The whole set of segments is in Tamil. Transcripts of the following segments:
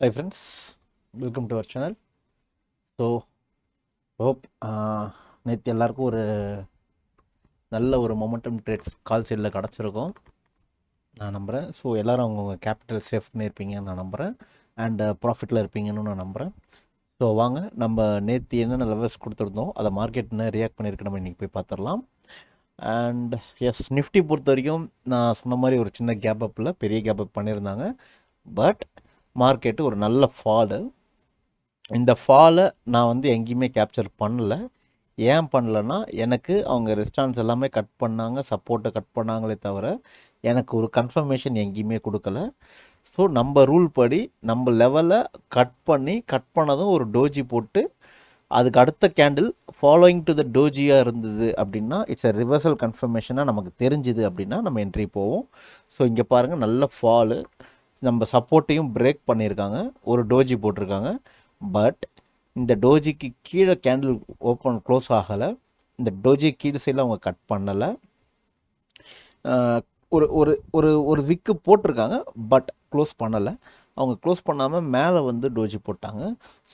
Hi friends, welcome to our channel. So hope நேற்று எல்லாருக்கும் ஒரு நல்ல ஒரு மொமெண்டம் ட்ரேட்ஸ் கால் சைடில் கிடச்சிருக்கோம் நான் நம்புகிறேன். ஸோ எல்லோரும் அவங்கவுங்க கேபிட்டல் சேஃப் பண்ணியிருப்பீங்கன்னு நான் நம்புகிறேன் அண்ட் ப்ராஃபிட்டில் இருப்பீங்கன்னு நான் நம்புகிறேன். ஸோ வாங்க நம்ம நேற்று என்னென்ன லெவல்ஸ் கொடுத்துருந்தோம் அதை மார்க்கெட் என்ன ரியாக்ட் பண்ணியிருக்கு நம்ம இன்றைக்கி போய் பார்த்துடலாம். அண்ட் எஸ் நிஃப்டி பொறுத்த வரைக்கும் நான் சொன்ன மாதிரி ஒரு சின்ன கேப் அப்பில் பெரிய கேப் அப் பண்ணியிருந்தாங்க. பட் மார்க்கெட்டு ஒரு நல்ல ஃபாலு. இந்த ஃபாலை நான் வந்து எங்கேயுமே கேப்சர் பண்ணலை. ஏன் பண்ணலைன்னா எனக்கு அவங்க ரெஸ்டாரண்ட்ஸ் எல்லாமே கட் பண்ணாங்க, சப்போர்ட்டை கட் பண்ணாங்களே தவிர எனக்கு ஒரு கன்ஃபர்மேஷன் எங்கேயுமே கொடுக்கல. ஸோ நம்ம ரூல் படி நம்ம லெவலை கட் பண்ணதும் ஒரு டோஜி போட்டு அதுக்கு அடுத்த கேண்டில் ஃபாலோயிங் டு த டோஜியாக இருந்தது அப்படின்னா இட்ஸ் அ ரிவர்சல் கன்ஃபர்மேஷனாக நமக்கு தெரிஞ்சுது அப்படின்னா நம்ம என்ட்ரி போவோம். ஸோ இங்கே பாருங்கள் நல்ல ஃபாலு, நம்ம சப்போர்ட்டையும் பிரேக் பண்ணியிருக்காங்க, ஒரு டோஜி போட்டிருக்காங்க. பட் இந்த டோஜிக்கு கீழே கேண்டில் க்ளோஸ் ஆகலை. இந்த டோஜி கீழே சைடில் அவங்க கட் பண்ணலை. ஒரு ஒரு ஒரு ஒரு விக்கு போட்டிருக்காங்க பட் க்ளோஸ் பண்ணலை. அவங்க க்ளோஸ் பண்ணாமல் மேலே வந்து டோஜி போட்டாங்க.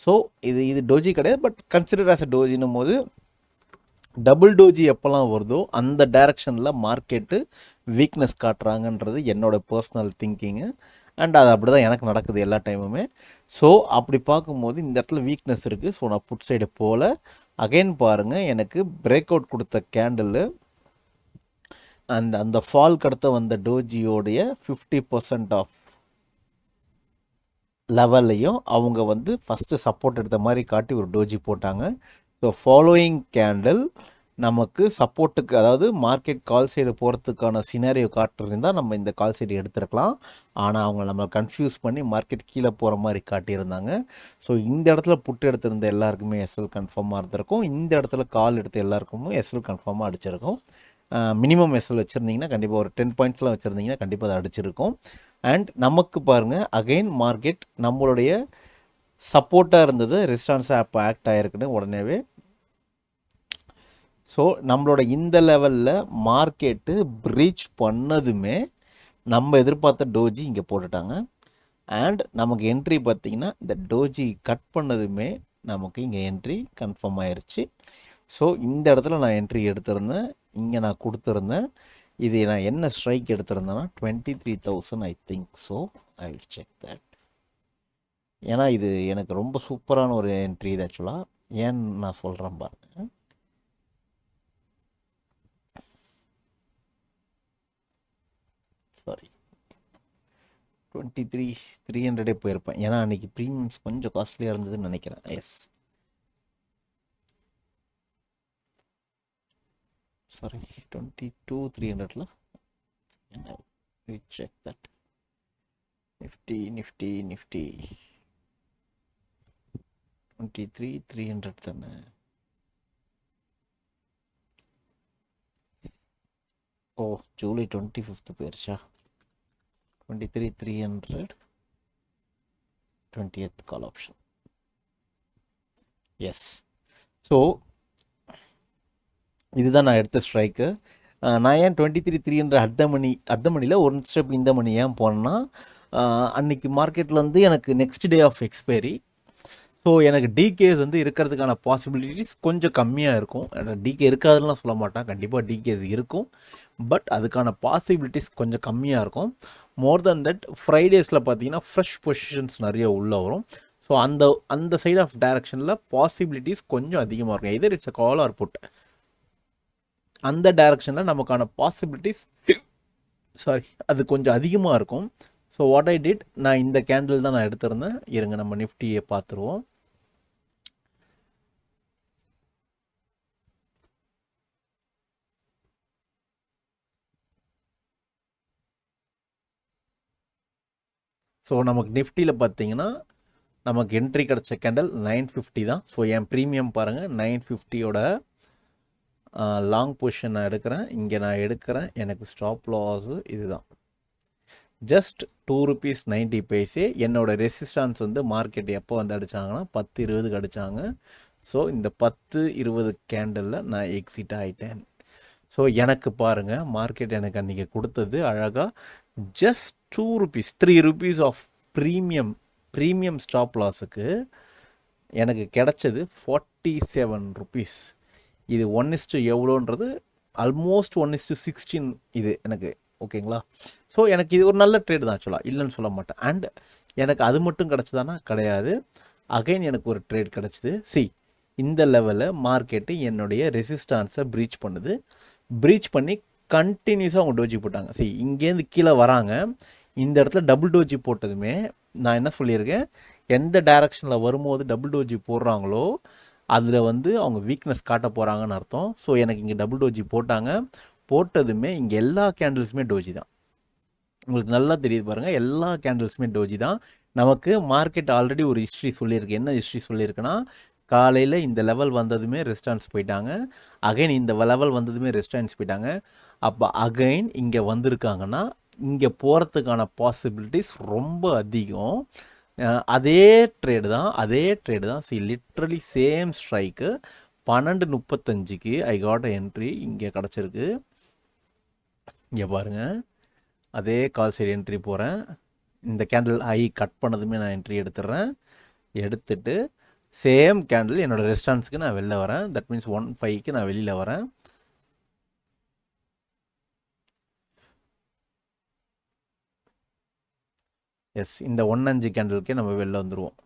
ஸோ இது டோஜி கிடையாது, பட் கன்சிடர் ஆஸ் அ டோஜினும் போது டபுள் டோஜி எப்போல்லாம் வருதோ அந்த டைரக்ஷனில் மார்க்கெட்டு வீக்னஸ் காட்டுறாங்கன்றது என்னோடய பர்சனல் திங்கிங்கு. அண்ட் அது அப்படி தான் எனக்கு நடக்குது எல்லா டைமுமே. ஸோ அப்படி பார்க்கும்போது இந்த இடத்துல வீக்னஸ் இருக்குது. ஸோ நான் புட் சைடு போல் அகைன் பாருங்கள், எனக்கு பிரேக் அவுட் கொடுத்த கேண்டில் அந்த ஃபால் கடத்த வந்த டோஜியோடைய 50% ஆஃப் லெவல்லையும் அவங்க வந்து ஃபஸ்ட்டு சப்போர்ட் எடுத்த மாதிரி காட்டி ஒரு டோஜி போட்டாங்க. ஸோ ஃபாலோயிங் கேண்டில் நமக்கு சப்போர்ட்டுக்கு, அதாவது மார்க்கெட் கால் சைடு போகிறதுக்கான சினாரியோ காட்டிருந்தால் நம்ம இந்த கால் சைடு எடுத்துருக்கலாம். ஆனால் அவங்க நம்மளை கன்ஃபியூஸ் பண்ணி மார்க்கெட் கீழே போகிற மாதிரி காட்டியிருந்தாங்க. ஸோ இந்த இடத்துல புட்டு எடுத்திருந்த எல்லாருக்குமே எஸ்எல் கன்ஃபார்மாக இருந்திருக்கும். இந்த இடத்துல கால் எடுத்த எல்லாருக்குமே எஸ்எல் கன்ஃபார்மாக அடிச்சிருக்கும். மினிமம் எஸ்எல் வச்சுருந்தீங்கன்னா கண்டிப்பாக ஒரு 10 பாயிண்ட்ஸ்லாம் வச்சுருந்தீங்கன்னா கண்டிப்பாக அதை அடிச்சிருக்கும். அண்ட் நமக்கு பாருங்கள் அகெயின் மார்க்கெட் நம்மளுடைய சப்போர்ட்டாக இருந்தது, ரெசிஸ்டன்ஸாக அப்போ ஆக்ட் ஆகிருக்குன்னு உடனேவே. ஸோ நம்மளோட இந்த லெவலில் மார்க்கெட்டு ப்ரீச் பண்ணதுமே நம்ம எதிர்பார்த்த டோஜி இங்கே போட்டுட்டாங்க. அண்ட் நமக்கு என்ட்ரி பார்த்திங்கன்னா இந்த டோஜி கட் பண்ணதுமே நமக்கு இங்கே என்ட்ரி கன்ஃபார்ம் ஆயிடுச்சு. ஸோ இந்த இடத்துல நான் என்ட்ரி எடுத்திருந்தேன், இங்கே நான் கொடுத்துருந்தேன். இது நான் என்ன ஸ்ட்ரைக் எடுத்திருந்தேன்னா 23,000 I think. So I will check that. ஏன்னா இது எனக்கு ரொம்ப சூப்பரான ஒரு என்ட்ரி இது ஆக்சுவலாக. ஏன்னு நான் சொல்கிறேன் பாருங்கள். சாரி 23,300 போயிருப்பேன். ஏன்னா அன்றைக்கி ப்ரீமியம்ஸ் கொஞ்சம் காஸ்ட்லியாக இருந்ததுன்னு நினைக்கிறேன். எஸ் சாரி 22,300ல செக் தட். நிஃப்டி 23,300 தானே. ஓ ஜூலை 25th போயிருச்சா. 23,300 20th call option. Yes, so இதுதான் நான் எடுத்த ஸ்ட்ரைக்கு. நான் ஏன் 23,300 அடுத்த மணியில் ஒரு ஸ்டெப் இந்த மணி ஏன் போனேன்னா, அன்றைக்கி மார்க்கெட்டில் வந்து எனக்கு next day of expiry. So எனக்கு டிகேஸ் வந்து இருக்கிறதுக்கான பாசிபிலிட்டிஸ் கொஞ்சம் கம்மியாக இருக்கும். டிகே இருக்காதுலாம் சொல்ல மாட்டேன், கண்டிப்பாக டிகேஸ் இருக்கும். பட் அதுக்கான பாசிபிலிட்டிஸ் கொஞ்சம் கம்மியாக இருக்கும். மோர் தென் தட் ஃப்ரைடேஸில் பார்த்தீங்கன்னா ஃப்ரெஷ் பொசிஷன்ஸ் நிறைய உள்ளே வரும். ஸோ அந்த சைட் ஆஃப் டைரக்ஷனில் பாசிபிலிட்டிஸ் கொஞ்சம் அதிகமாக இருக்கும். Either it's a call or put. அந்த டைரக்ஷனில் நமக்கான பாசிபிலிட்டிஸ் அது கொஞ்சம் அதிகமாக இருக்கும். ஸோ வாட் ஐ டிட், நான் இந்த கேண்டில் தான் நான் எடுத்திருந்தேன். இருங்க நம்ம நிஃப்டியை பார்த்துருவோம். ஸோ நமக்கு நிஃப்டியில் பார்த்தீங்கன்னா நமக்கு என்ட்ரி கிடச்ச கேண்டில் 950 தான். ஸோ என் ப்ரீமியம் பாருங்கள் 950யோட லாங் பொசிஷன் நான் எடுக்கிறேன். இங்கே நான் எடுக்கிறேன், எனக்கு ஸ்டாப் லாஸு இதுதான். ஜஸ்ட் ₹2.90. என்னோட ரெசிஸ்டன்ஸ் வந்து மார்க்கெட் எப்போ வந்து அடித்தாங்கன்னா 10-20க்கு அடித்தாங்க. ஸோ இந்த 10-20 கேண்டலில் நான் எக்ஸிட் ஆகிட்டேன். ஸோ எனக்கு பாருங்கள் மார்க்கெட் எனக்கு அன்றைக்கி கொடுத்தது அழகாக just ₹2 ₹3 of premium premium stop லாஸுக்கு எனக்கு கிடைச்சது 47 ருபீஸ். இது 1:, எவ்வளோன்றது ஆல்மோஸ்ட் 1:16 இது எனக்கு. ஓகேங்களா? ஸோ எனக்கு இது ஒரு நல்ல ட்ரேடு தான் ஆக்சுவலாக, இல்லைன்னு சொல்ல மாட்டேன். அண்ட் எனக்கு அது மட்டும் கிடச்சதானா கிடையாது. அகைன் எனக்கு ஒரு ட்ரேட் கிடச்சிது. இந்த லெவலில் மார்க்கெட்டு என்னுடைய ரெசிஸ்டான்ஸை ப்ரீச் பண்ணுது. ப்ரீச் பண்ணி கண்டினியூஸாக அவங்க டோஜி போட்டாங்க. இங்கேருந்து கீழே வராங்க. இந்த இடத்துல டபுள் டோஜி போட்டதுமே நான் என்ன சொல்லியிருக்கேன், எந்த டைரக்ஷனில் வரும்போது டபுள் டோஜி போடுறாங்களோ அதில் வந்து அவங்க வீக்னஸ் காட்ட போகிறாங்கன்னு அர்த்தம். ஸோ எனக்கு இங்கே டபுள் டோஜி போட்டாங்க. போட்டதுமே இங்கே எல்லா கேண்டில்ஸுமே டோஜி தான். உங்களுக்கு நல்லா தெரியுது பாருங்கள், எல்லா கேண்டில்ஸுமே டோஜி தான். நமக்கு மார்க்கெட் ஆல்ரெடி ஒரு ஹிஸ்ட்ரி சொல்லியிருக்கு. என்ன ஹிஸ்ட்ரி சொல்லியிருக்குன்னா, காலையில் இந்த லெவல் வந்ததுமே ரெஸ்டான்ஸ் போயிட்டாங்க, அகைன் இந்த லெவல் வந்ததுமே ரெஸ்டான்ஸ் போயிட்டாங்க. அப்போ அகைன் இங்கே வந்திருக்காங்கன்னா இங்கே போகிறதுக்கான பாசிபிலிட்டிஸ் ரொம்ப அதிகம். அதே ட்ரேடு தான். லிட்ரலி சேம் ஸ்ட்ரைக்கு 12:35க்கு ஐ காட் என்ட்ரி இங்கே கிடச்சிருக்கு. இங்கே பாருங்கள், அதே கால் சைடு என்ட்ரி போகிறேன். இந்த கேண்டில் ஐ கட் பண்ணதுமே நான் என்ட்ரி எடுத்துட்டு சேம் கேண்டில் என்னோடய ரெஸ்டான்ஸுக்கு நான் வெளில வரேன். தட் மீன்ஸ் 1.5க்கு நான் வெளியில் வரேன். இந்த 1.5 கேண்டிலுக்கே நம்ம வெளில வந்துடுவோம்.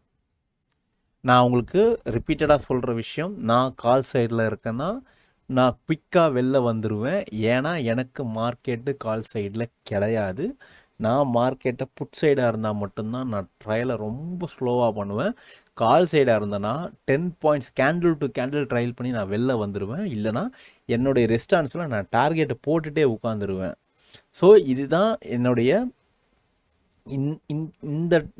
நான் உங்களுக்கு ரிப்பீட்டடாக சொல்கிற விஷயம், நான் கால் சைடில் இருக்கேன்னா நான் குவிக்காக வெளில வந்துடுவேன். ஏன்னா எனக்கு மார்க்கெட்டு கால் சைடில் கிடையாது. நான் மார்க்கெட்டை புட் சைடாக இருந்தால் மட்டும்தான் நான் ட்ரையலை ரொம்ப ஸ்லோவாக பண்ணுவேன். கால் சைடாக இருந்தேன்னா 10 points candle to candle trial பண்ணி நான் வெளில வந்துடுவேன். இல்லைனா என்னுடைய ரெஸ்டான்ஸில் நான் டார்கெட்டை போட்டுகிட்டே உட்காந்துருவேன். ஸோ இதுதான் என்னுடைய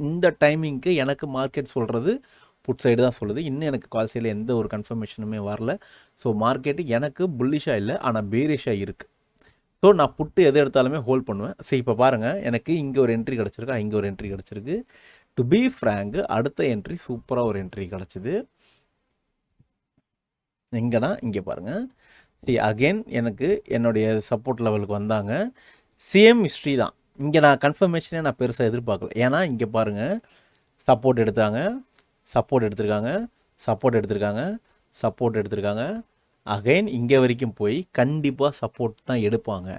இந்த டைமிங்க்கு எனக்கு மார்க்கெட் சொல்கிறது புட் சைடு தான் சொல்லுது. இன்னும் எனக்கு கால் சைடில் எந்த ஒரு கன்ஃபர்மேஷனுமே வரல. ஸோ மார்க்கெட்டு எனக்கு புல்லிஷாக இல்லை, ஆனால் பேரிஷாக இருக்குது. ஸோ நான் புட்டு எது எடுத்தாலுமே ஹோல்ட் பண்ணுவேன். இப்போ பாருங்கள், எனக்கு இங்கே ஒரு என்ட்ரி கிடச்சிருக்கு, இங்கே ஒரு என்ட்ரி கிடச்சிருக்கு. டு பி ஃப்ராங்க், அடுத்த என்ட்ரி சூப்பராக ஒரு என்ட்ரி கிடச்சிது. எங்கன்னா இங்கே பாருங்கள். அகெயின் எனக்கு என்னுடைய சப்போர்ட் லெவலுக்கு வந்தாங்க. சேம் ஹிஸ்ட்ரி தான். இங்கே நான் கன்ஃபர்மேஷனே நான் பெருசாக எதிர்பார்க்கல. ஏன்னா இங்கே பாருங்கள், சப்போர்ட் எடுத்திருக்காங்க. அகைன் இங்கே வரைக்கும் போய் கண்டிப்பாக சப்போர்ட் தான் எடுப்பாங்க.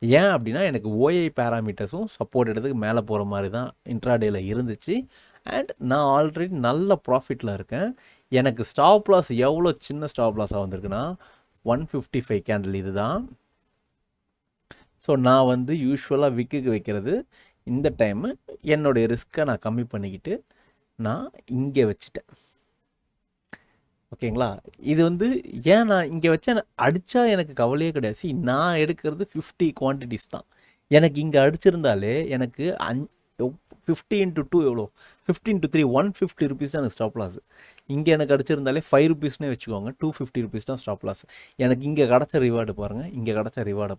ஏன் அப்படின்னா எனக்கு ஓஐ பேராமீட்டர்ஸும் சப்போர்ட் எடுத்துக்கு மேலே போகிற மாதிரி தான் இன்ட்ராடேயில் இருந்துச்சு. அண்ட் நான் ஆல்ரெடி நல்ல ப்ராஃபிட்டில் இருக்கேன். எனக்கு ஸ்டாப் லாஸ் எவ்வளோ சின்ன ஸ்டாப் லாஸாக வந்திருக்குன்னா 155 கேண்டில் இது தான். ஸோ நான் வந்து யூஸ்வலாக விக்குக்கு வைக்கிறது இந்த டைமு என்னுடைய ரிஸ்க்கை நான் கம்மி பண்ணிக்கிட்டு நான் இங்கே வச்சுட்டேன். ஓகேங்களா? இது வந்து ஏன் நான் இங்கே வச்சேன், அடித்தா எனக்கு கவலையே கிடையாது. நான் எடுக்கிறது 50 குவான்டிட்டிஸ் தான். எனக்கு இங்கே அடிச்சிருந்தாலே எனக்கு 50 × 2 எவ்வளோ, 15 × 3 150 ருபீஸ் தான் எனக்கு ஸ்டாப் லாஸ். இங்கே எனக்கு அடிச்சிருந்தாலே 5 ருபீஸ்னே வச்சுக்கோங்க, 250 ருபீஸ் தான் ஸ்டாப் லாஸ். எனக்கு இங்கே கிடச்ச ரிவார்டு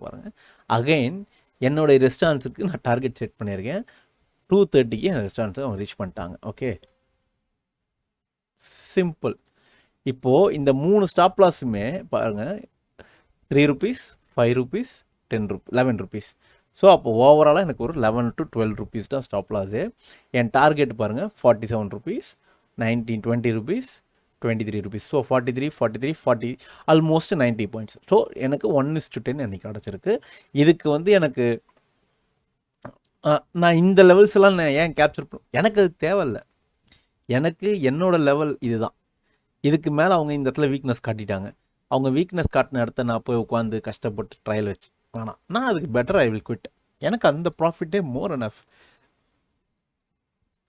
பாருங்கள். அகைன் என்னோடய ரெஸ்டாரண்ட்ஸுக்கு நான் டார்கெட் செட் பண்ணியிருக்கேன். 2:30க்கு என் ரெஸ்டாரண்ட்ஸை அவங்க ரீச் பண்ணிட்டாங்க. Okay, simple. இப்போது இந்த 3 ஸ்டாப் லாஸுமே பாருங்கள், 3 ருபீஸ், 5 ருபீஸ், 11 ருபீஸ். ஸோ அப்போ ஓவராலாக எனக்கு ஒரு 11 to 12 ருபீஸ் தான் ஸ்டாப் லாஸு. என் டார்கெட் பாருங்கள் 47 rupees, 20 rupees, 23 rupees. So 40 almost 90 points. So எனக்கு 1:10 எனக்கு கிடச்சிருக்கு. இதுக்கு வந்து எனக்கு நான் இந்த லெவல்ஸ் எல்லாம் நான் ஏன் கேப்சர் எனக்கு அது தேவையில்லை. எனக்கு என்னோடய லெவல் இதுதான். இதுக்கு மேலே அவங்க இந்த இடத்துல வீக்னஸ் காட்டிட்டாங்க. அவங்க வீக்னஸ் காட்டின இடத்த நான் போய் உட்காந்து கஷ்டப்பட்டு ட்ரையல் வச்சு வேணாம், நான் அதுக்கு பெட்டர் ஐ வில் குவிட். எனக்கு அந்த ப்ராஃபிட்டே மோர் எனஃப்.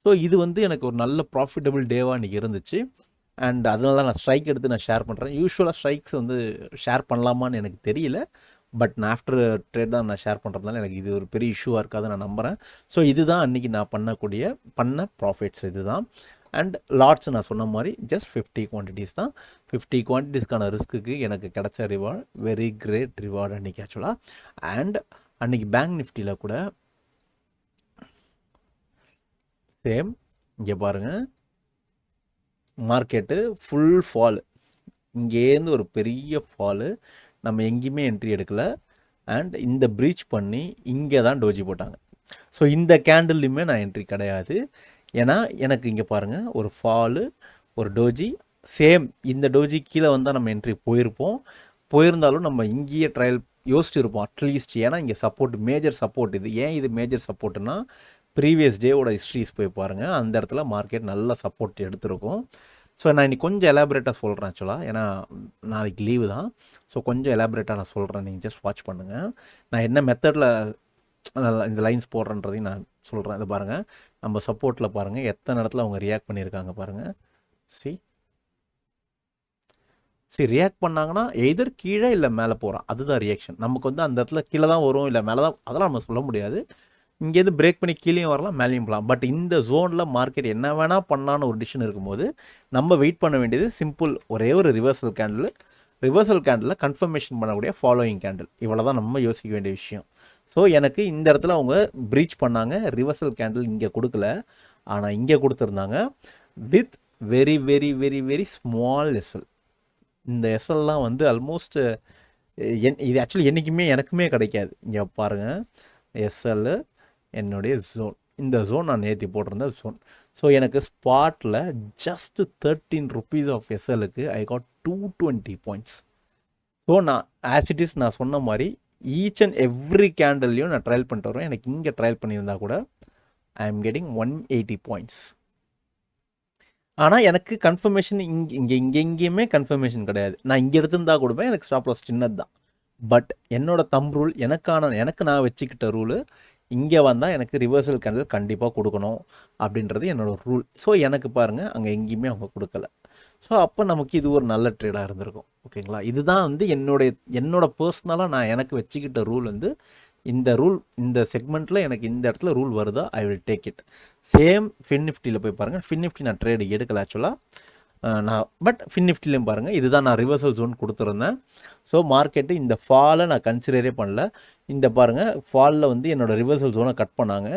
ஸோ இது வந்து எனக்கு ஒரு நல்ல ப்ராஃபிட்டபிள் டேவாக இன்றைக்கி இருந்துச்சு. அண்ட் அதனால நான் ஸ்ட்ரைக் எடுத்து நான் ஷேர் பண்ணுறேன். யூஸ்வலாக ஸ்ட்ரைக்ஸ் வந்து ஷேர் பண்ணலாமான்னு எனக்கு தெரியல. பட் நான் ஆஃப்டர் ட்ரேட் தான் நான் ஷேர் பண்ணுறதுனால எனக்கு இது ஒரு பெரிய இஷ்யூவாக இருக்காது நான் நம்புகிறேன். ஸோ இதுதான் அன்றைக்கி நான் பண்ண ப்ராஃபிட்ஸ் இது தான். அண்ட் லாட்ஸ் நான் சொன்ன மாதிரி ஜஸ்ட் 50 குவான்டிட்டிஸ் தான். 50 குவான்டிட்டிஸ்க்கான ரிஸ்க்குக்கு எனக்கு கிடைச்ச ரிவார்டு வெரி கிரேட் ரிவார்டு அன்றைக்கி ஆக்சுவலாக. அண்ட் அன்றைக்கி பேங்க் நிஃப்டியில் கூட சேம். இங்கே பாருங்கள், மார்க்கெட்டு ஃபுல் ஃபால், இங்கேருந்து ஒரு பெரிய ஃபாலு, நம்ம எங்கேயுமே என்ட்ரி எடுக்கலை. அண்ட் இந்த ப்ரீச் பண்ணி இங்கே தான் டோஜி போட்டாங்க. ஸோ இந்த கேண்டில்லையுமே நான் என்ட்ரி கிடையாது. ஏன்னா எனக்கு இங்கே பாருங்கள் ஒரு ஃபாலு ஒரு டோஜி சேம் இந்த டோஜி கீழே வந்தால் நம்ம என்ட்ரி போயிருந்தாலும் நம்ம இங்கேயே ட்ரையல் யோசிச்சுட்டு இருப்போம் அட்லீஸ்ட். ஏன்னா இங்கே சப்போர்ட் மேஜர் சப்போர்ட் இது. ஏன் இது மேஜர் சப்போர்ட்டுன்னா ப்ரீவியஸ் டேவோட ஹிஸ்ட்ரிஸ் போய் பாருங்கள், அந்த இடத்துல மார்க்கெட் நல்ல சப்போர்ட் எடுத்திருக்கும். ஸோ நான் இன்னைக்கு கொஞ்சம் எலாபரேட்டாக சொல்கிறேன் ஆக்சுவலாக, ஏன்னா நாளைக்கு லீவு தான். ஸோ கொஞ்சம் எலாபரேட்டாக நான் சொல்கிறேன், நீங்கள் ஜஸ்ட் வாட்ச் பண்ணுங்கள். நான் என்ன மெத்தடில் இந்த லைன்ஸ் போடுறேன்றதையும் நான் சொல்கிறேன். இதை பாருங்கள், நம்ம சப்போர்ட்டில் பாருங்கள் எத்தனை இடத்துல அவங்க ரியாக்ட் பண்ணியிருக்காங்க பாருங்கள். ரியாக்ட் பண்ணாங்கன்னா எதர் கீழே இல்லை மேலே போகிறான், அதுதான் ரியாக்ஷன். நமக்கு வந்து அந்த இடத்துல கீழே தான் வரும் இல்லை மேலே தான், அதெல்லாம் நம்ம சொல்ல முடியாது. இங்கேருந்து பிரேக் பண்ணி கீழேயும் வரலாம் மேலேயும் போகலாம். பட் இந்த ஜோனில் மார்க்கெட் என்ன வேணால் பண்ணான்னு ஒரு டிசிஷன் இருக்கும்போது நம்ம வெயிட் பண்ண வேண்டியது சிம்பிள், ஒரே ஒரு ரிவர்சல் கேண்டில் கன்ஃபர்மேஷன் பண்ணக்கூடிய ஃபாலோயிங் கேண்டில், இவ்வளோ தான் நம்ம யோசிக்க வேண்டிய விஷயம். ஸோ எனக்கு இந்த இடத்துல அவங்க ப்ரீச் பண்ணாங்க, ரிவர்சல் கேண்டில் இங்கே கொடுக்கல, ஆனால் இங்கே கொடுத்துருந்தாங்க with very very very very small SL. இந்த எஸ்எல்லாம் வந்து ஆல்மோஸ்ட் இது ஆக்சுவலி என்றைக்குமே எனக்குமே கிடைக்காது. இங்கே பாருங்கள், எஸ்எல் என்னுடைய ஜோன், இந்த ஜோன் நான் நேற்று போட்டிருந்த ஜோன். ஸோ எனக்கு ஸ்பாட்டில் ஜஸ்ட் 13 rupees ஆஃப் எஸ்எலுக்கு ஐ காட் 220 points. ஸோ நான் ஆஸ் இட் இஸ் நான் சொன்ன மாதிரி ஈச் அண்ட் எவ்ரி கேண்டல்லையும் நான் ட்ரையல் பண்ணிட்டு வருவேன். எனக்கு இங்கே ட்ரையல் பண்ணியிருந்தா கூட ஐ எம் கெட்டிங் 180 points. ஆனால் எனக்கு கன்ஃபர்மேஷன் எங்கேயுமே கன்ஃபர்மேஷன் கிடையாது. நான் இங்கே எடுத்திருந்தா கூட எனக்கு ஸ்டாப் லாஸ் சின்னது தான். பட் என்னோட தம் ரூல், எனக்கு நான் வச்சுக்கிட்ட ரூலு, இங்கே வந்தால் எனக்கு ரிவர்சல் கேண்டில் கண்டிப்பாக கொடுக்கணும் அப்படின்றது என்னோடய ரூல். ஸோ எனக்கு பாருங்கள் அங்கே எங்கேயுமே அவங்க கொடுக்கல. ஸோ அப்போ நமக்கு இது ஒரு நல்ல ட்ரேடாக இருந்திருக்கும். ஓகேங்களா, இதுதான் வந்து என்னோட பர்சனலாக நான் எனக்கு வச்சுக்கிட்ட ரூல் வந்து இந்த ரூல். இந்த செக்மெண்ட்டில் எனக்கு இந்த இடத்துல ரூல் வருதா, I will take it. Same ஃபின் நிஃப்டியில் போய் பாருங்கள், ஃபின் நிஃப்டி நான் ட்ரேடு எடுக்கல ஆக்சுவலாக நான், பட் ஃபின் நிஃப்டிலையும் பாருங்கள் இதுதான் நான் ரிவர்சல் ஜோன் கொடுத்துருந்தேன். ஸோ மார்க்கெட்டு இந்த ஃபாலை நான் கன்சிடரே பண்ணல. இந்த பாருங்கள் ஃபாலில் வந்து என்னோடய ரிவர்சல் ஜோனை கட் பண்ணாங்க,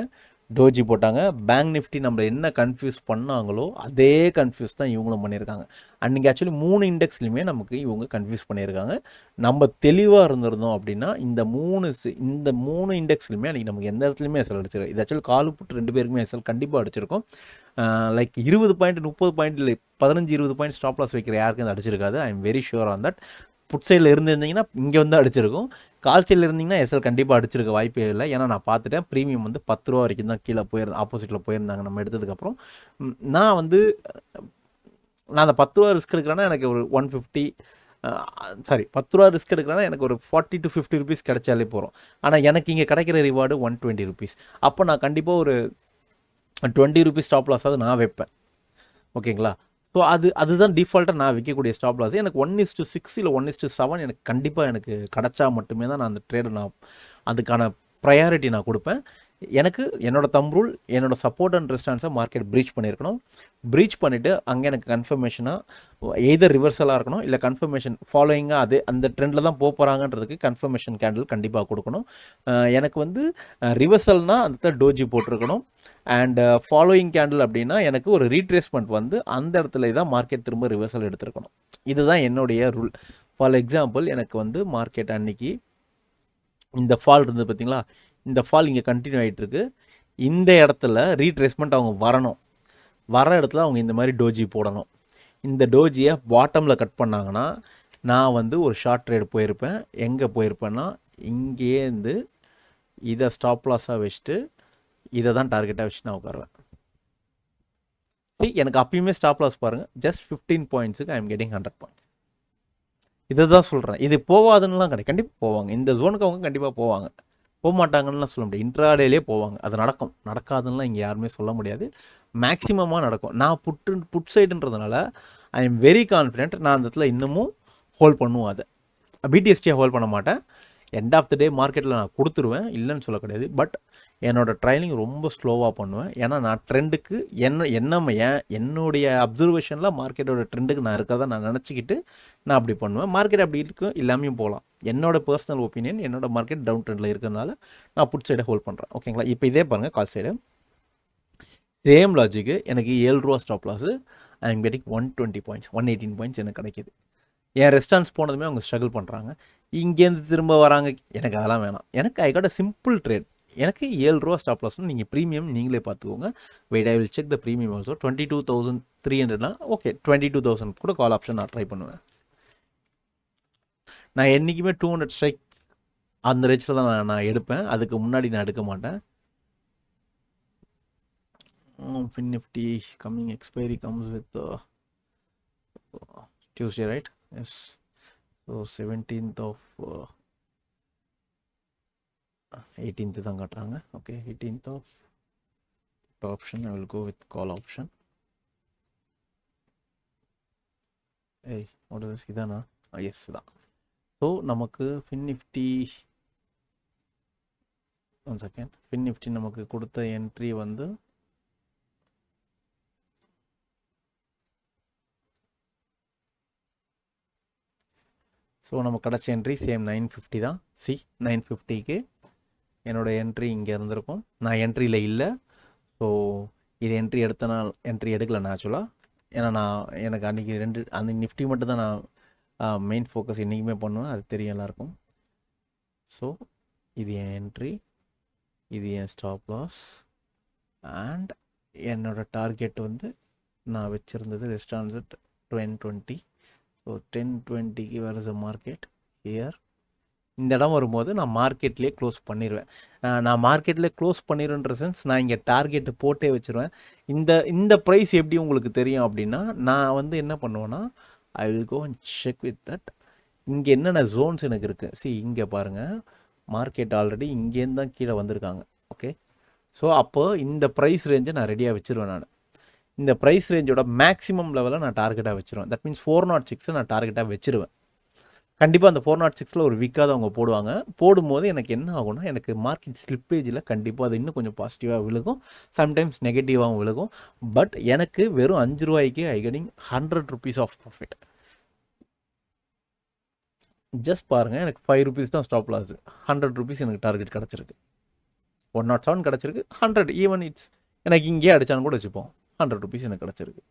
டோஜி போட்டாங்க. பேங்க் நிஃப்டி நம்ம என்ன கன்ஃபியூஸ் பண்ணாங்களோ அதே கன்ஃபியூஸ் தான் இவங்களும் பண்ணியிருக்காங்க. அன்றைக்கி ஆக்சுவலி 3 இண்டெக்ஸ்லையுமே நமக்கு இவங்க கன்ஃபியூஸ் பண்ணியிருக்காங்க. நம்ம தெளிவாக இருந்திருந்தோம் அப்படின்னா இந்த 3 இண்டெக்ஸ்லையுமே அன்றைக்கி நமக்கு எந்த இடத்துலையுமே எஸ்எல் அடிச்சிருக்கோம். இது ஆக்சுவலி காலு புட்டு 2 பேருக்குமே எஸ்எல் கண்டிப்பாக அடிச்சிருக்கோம். லைக் 20 பாயிண்ட் 30 பாயிண்ட் இல்லை 15-20 பாயிண்ட் ஸ்டாப் லாஸ் வைக்கிற யாருக்கும் அது அடிச்சிருக்காது. I am very sure on that. Put சைடில் இருந்திருந்தீங்கன்னா இங்கே வந்து அடிச்சிருக்கும், கால் சைடில் இருந்தீங்கன்னா எஸ்எல் கண்டிப்பாக அடிச்சிருக்க வாய்ப்பே இல்லை. ஏன்னா நான் பார்த்துட்டேன் ப்ரீமியம் வந்து 10 ரூபா வரைக்கும் தான் கீழே ஆப்போசிட்டில் போயிருந்தாங்க நம்ம எடுத்ததுக்கப்புறம். நான் அந்த 10 ரூபா ரிஸ்க் எடுக்கிறேன்னா எனக்கு ஒரு 150 10 ரூபா ரிஸ்க் எடுக்கிறேன்னா எனக்கு ஒரு 40 to 50 rupees கிடைச்சாலே போகிறோம். ஆனால் எனக்கு இங்கே கிடைக்கிற ரிவார்டு 120 rupees. அப்போ நான் கண்டிப்பாக ஒரு 20 rupees ஸ்டாப் லாஸாவது நான் வைப்பேன். ஓகேங்களா, ஸோ அதுதான் டிஃபால்ட்டாக நான் விற்கக்கூடிய ஸ்டாப் லாஸ். எனக்கு 1:6 இல்லை 1:7 எனக்கு கண்டிப்பாக எனக்கு கிடச்சா மட்டுமே தான் நான் அந்த ட்ரேடை அதுக்கான ப்ரையாரிட்டி நான் கொடுப்பேன். எனக்கு என்னோடய தம் ரூல், என்னோடய சப்போர்ட் அண்ட் ரெஸ்டான்ஸை மார்க்கெட் ப்ரீச் பண்ணியிருக்கணும். ப்ரீச் பண்ணிவிட்டு அங்கே எனக்கு கன்ஃபர்மேஷனாக எய்தர் ரிவர்சலாக இருக்கணும் இல்லை கன்ஃபர்மேஷன் ஃபாலோயிங்காக அந்த ட்ரெண்டில் தான் போகிறாங்கன்றதுக்கு கன்ஃபர்மேஷன் கேண்டில் கண்டிப்பாக கொடுக்கணும். எனக்கு வந்து ரிவர்சல்னால் அந்த டோஜி போட்டிருக்கணும். அண்ட் ஃபாலோயிங் கேண்டில் அப்படின்னா எனக்கு ஒரு ரீட்ரேஸ்மெண்ட் வந்து அந்த இடத்துல தான் மார்க்கெட் திரும்ப ரிவர்சல் எடுத்துருக்கணும். இதுதான் என்னுடைய ரூல். ஃபார் எக்ஸாம்பிள் எனக்கு வந்து மார்க்கெட் அன்னைக்கு இந்த ஃபால் இருந்தது பார்த்தீங்களா, இந்த ஃபால் இங்கே கண்டினியூ ஆகிட்டுருக்கு. இந்த இடத்துல ரீட்ரேஸ்மெண்ட் அவங்க வர இடத்துல அவங்க இந்த மாதிரி டோஜி போடணும். இந்த டோஜியை பாட்டமில் கட் பண்ணாங்கன்னா நான் வந்து ஒரு ஷார்ட் ட்ரேட் போயிருப்பேன். எங்கே போயிருப்பேன்னா இங்கேருந்து இதை ஸ்டாப் லாஸாக வச்சுட்டு இதை தான் டார்கெட்டாக வச்சு நான் உட்காருவேன். எனக்கு அப்பயுமே ஸ்டாப் லாஸ் பாருங்கள், ஜஸ்ட் 15 points-க்கு ஐ எம் கெட்டிங் 100 points. இதை தான் சொல்கிறேன். இது போவாதுன்னுலாம் கிடையாது, கண்டிப்பாக போவாங்க. இந்த ஜோனுக்கு அவங்க கண்டிப்பாக போவாங்க, போக மாட்டாங்கன்னுலாம் சொல்ல முடியாது. இன்ட்ராடேலே போவாங்க, அது நடக்காதுன்னெலாம் இங்கே யாருமே சொல்ல முடியாது. மேக்ஸிமமாக நடக்கும். நான் புட் சைடுன்றதுனால ஐ எம் வெரி கான்ஃபிடென்ட். நான் அந்த இடத்துல இன்னமும் ஹோல்ட் பண்ணுவோம். அதை பிடிஎஸ்டியாக ஹோல்ட் பண்ண மாட்டேன். எண்ட் ஆஃப் த டே மார்க்கெட்டில் நான் கொடுத்துருவேன், இல்லைன்னு சொல்ல கிடையாது. பட் என்னோடய ட்ரைனிங் ரொம்ப ஸ்லோவாக பண்ணுவேன். ஏன்னா நான் ட்ரெண்டுக்கு என்னுடைய அப்சர்வேஷனில் மார்க்கெட்டோட ட்ரெண்டுக்கு நான் இருக்கிறதா நான் நினச்சிக்கிட்டு நான் அப்படி பண்ணுவேன். மார்க்கெட் அப்படி இருக்கும், இல்லாமையும் போகலாம். என்னோடய பர்சனல் ஒப்பீனியன், என்னோடய மார்க்கெட் டவுன் ட்ரெண்டில் இருக்கிறதுனால நான் புட் சைடை ஹோல்ட் பண்ணுறேன். ஓகேங்களா, இப்போ இதே பாருங்கள் கால் சைடு. சேம் லாஜிக்கு எனக்கு 7 ரூபா stop loss. I am getting 120 points, 118 points எனக்கு கிடைக்கிது. என் ரெஸ்டாரன்ஸ் போனதுமே அவங்க ஸ்ட்ரகிள் பண்ணுறாங்க, இங்கேருந்து திரும்ப வராங்க. எனக்கு அதெல்லாம் வேணாம். எனக்கு I got a simple trade. எனக்கு 7 ரூபா ஸ்டாப் லாஸ்னு நீங்கள் ப்ரீமியம் நீங்களே பார்த்துக்கோங்க. Wait I will check the premium also. 22,300னா ஓகே 22,000 கூட கால் ஆப்ஷன் நான் ட்ரை பண்ணுவேன். நான் என்றைக்குமே 200 ஸ்ட்ரைக் அந்த ரேஞ்சில் தான் நான் எடுப்பேன். அதுக்கு முன்னாடி நான் எடுக்க மாட்டேன். Fin Nifty coming expiry comes with Tuesday, right? Yes. So 17th of 18th தான் காட்டுறாங்க. Okay, 18th of option. I will go with call option. Hey, what is this? இதானா? Yes, தான். ஸோ நமக்கு Fin Nifty 1 second. Fin Nifty நமக்கு கொடுத்த என்ட்ரி வந்து ஸோ நம்ம கடைசி என்ட்ரி சேம் 950 தான். 950க்கு என்னோடய என்ட்ரி இங்கே இருந்திருக்கும். நான் என்ட்ரியில் இல்லை. ஸோ இது என்ட்ரி எடுக்கலை நேச்சுரலாக. ஏன்னா எனக்கு அன்றைக்கி அந்த நிஃப்டி மட்டும் தான் நான் மெயின் ஃபோக்கஸ் என்றைக்குமே பண்ணுவேன். அது தெரியும் எல்லாருக்கும். ஸோ இது என் என்ட்ரி, இது என் ஸ்டாப் லாஸ் அண்ட் என்னோடய டார்கெட் வந்து நான் வச்சுருந்தது ரெஸ்டான்ஸ் 1020. ஸோ 1020க்கு where is a market here. இந்த இடம் வரும்போது நான் மார்க்கெட்லேயே க்ளோஸ் பண்ணிடுவேன். நான் மார்க்கெட்லேயே க்ளோஸ் பண்ணிடுன்ற சென்ஸ் நான் இங்கே டார்கெட்டு போட்டே வச்சுருவேன். இந்த ப்ரைஸ் எப்படி உங்களுக்கு தெரியும் அப்படின்னா, நான் வந்து என்ன பண்ணுவேன்னா, I will go and check with that. இங்கே என்னென்ன ஜோன்ஸ் எனக்கு இருக்குது. இங்கே பாருங்கள், மார்க்கெட் ஆல்ரெடி இங்கேருந்து தான் கீழே வந்திருக்காங்க. ஓகே, ஸோ அப்போ இந்த ப்ரைஸ் ரேஞ்சை நான் ரெடியாக வச்சுருவேன். நான் இந்த ப்ரைஸ் ரேஞ்சோட மேக்ஸிமம் லெவலில் நான் டார்கெட்டாக வச்சுருவேன். தட் மீன்ஸ் 406 நான் டார்கெட்டாக வச்சுருவேன். கண்டிப்பாக அந்த 406 ஒரு வீக்காக தான் அவங்க போடுவாங்க. போடும்போது எனக்கு என்ன ஆகும்னா, எனக்கு மார்க்கெட் ஸ்லிப்பேஜில் கண்டிப்பாக அது இன்னும் கொஞ்சம் பாசிட்டிவாக விழுகும், சம்டைம்ஸ் நெகட்டிவாகவும் விழுகும். பட் எனக்கு வெறும் 5 ரூபாய்க்கு I getting 100 rupees of profit. Just பாருங்கள், எனக்கு 5 rupees தான் ஸ்டாப் லாஸ். 100 rupees எனக்கு டார்கெட் கிடச்சிருக்கு. 107 கிடச்சிருக்கு. 100 ஈவன் இட்ஸ் எனக்கு இங்கேயே அடித்தான்னு கூட வச்சுப்போம். 100 rupees எனக்கு கிடச்சிருக்கு.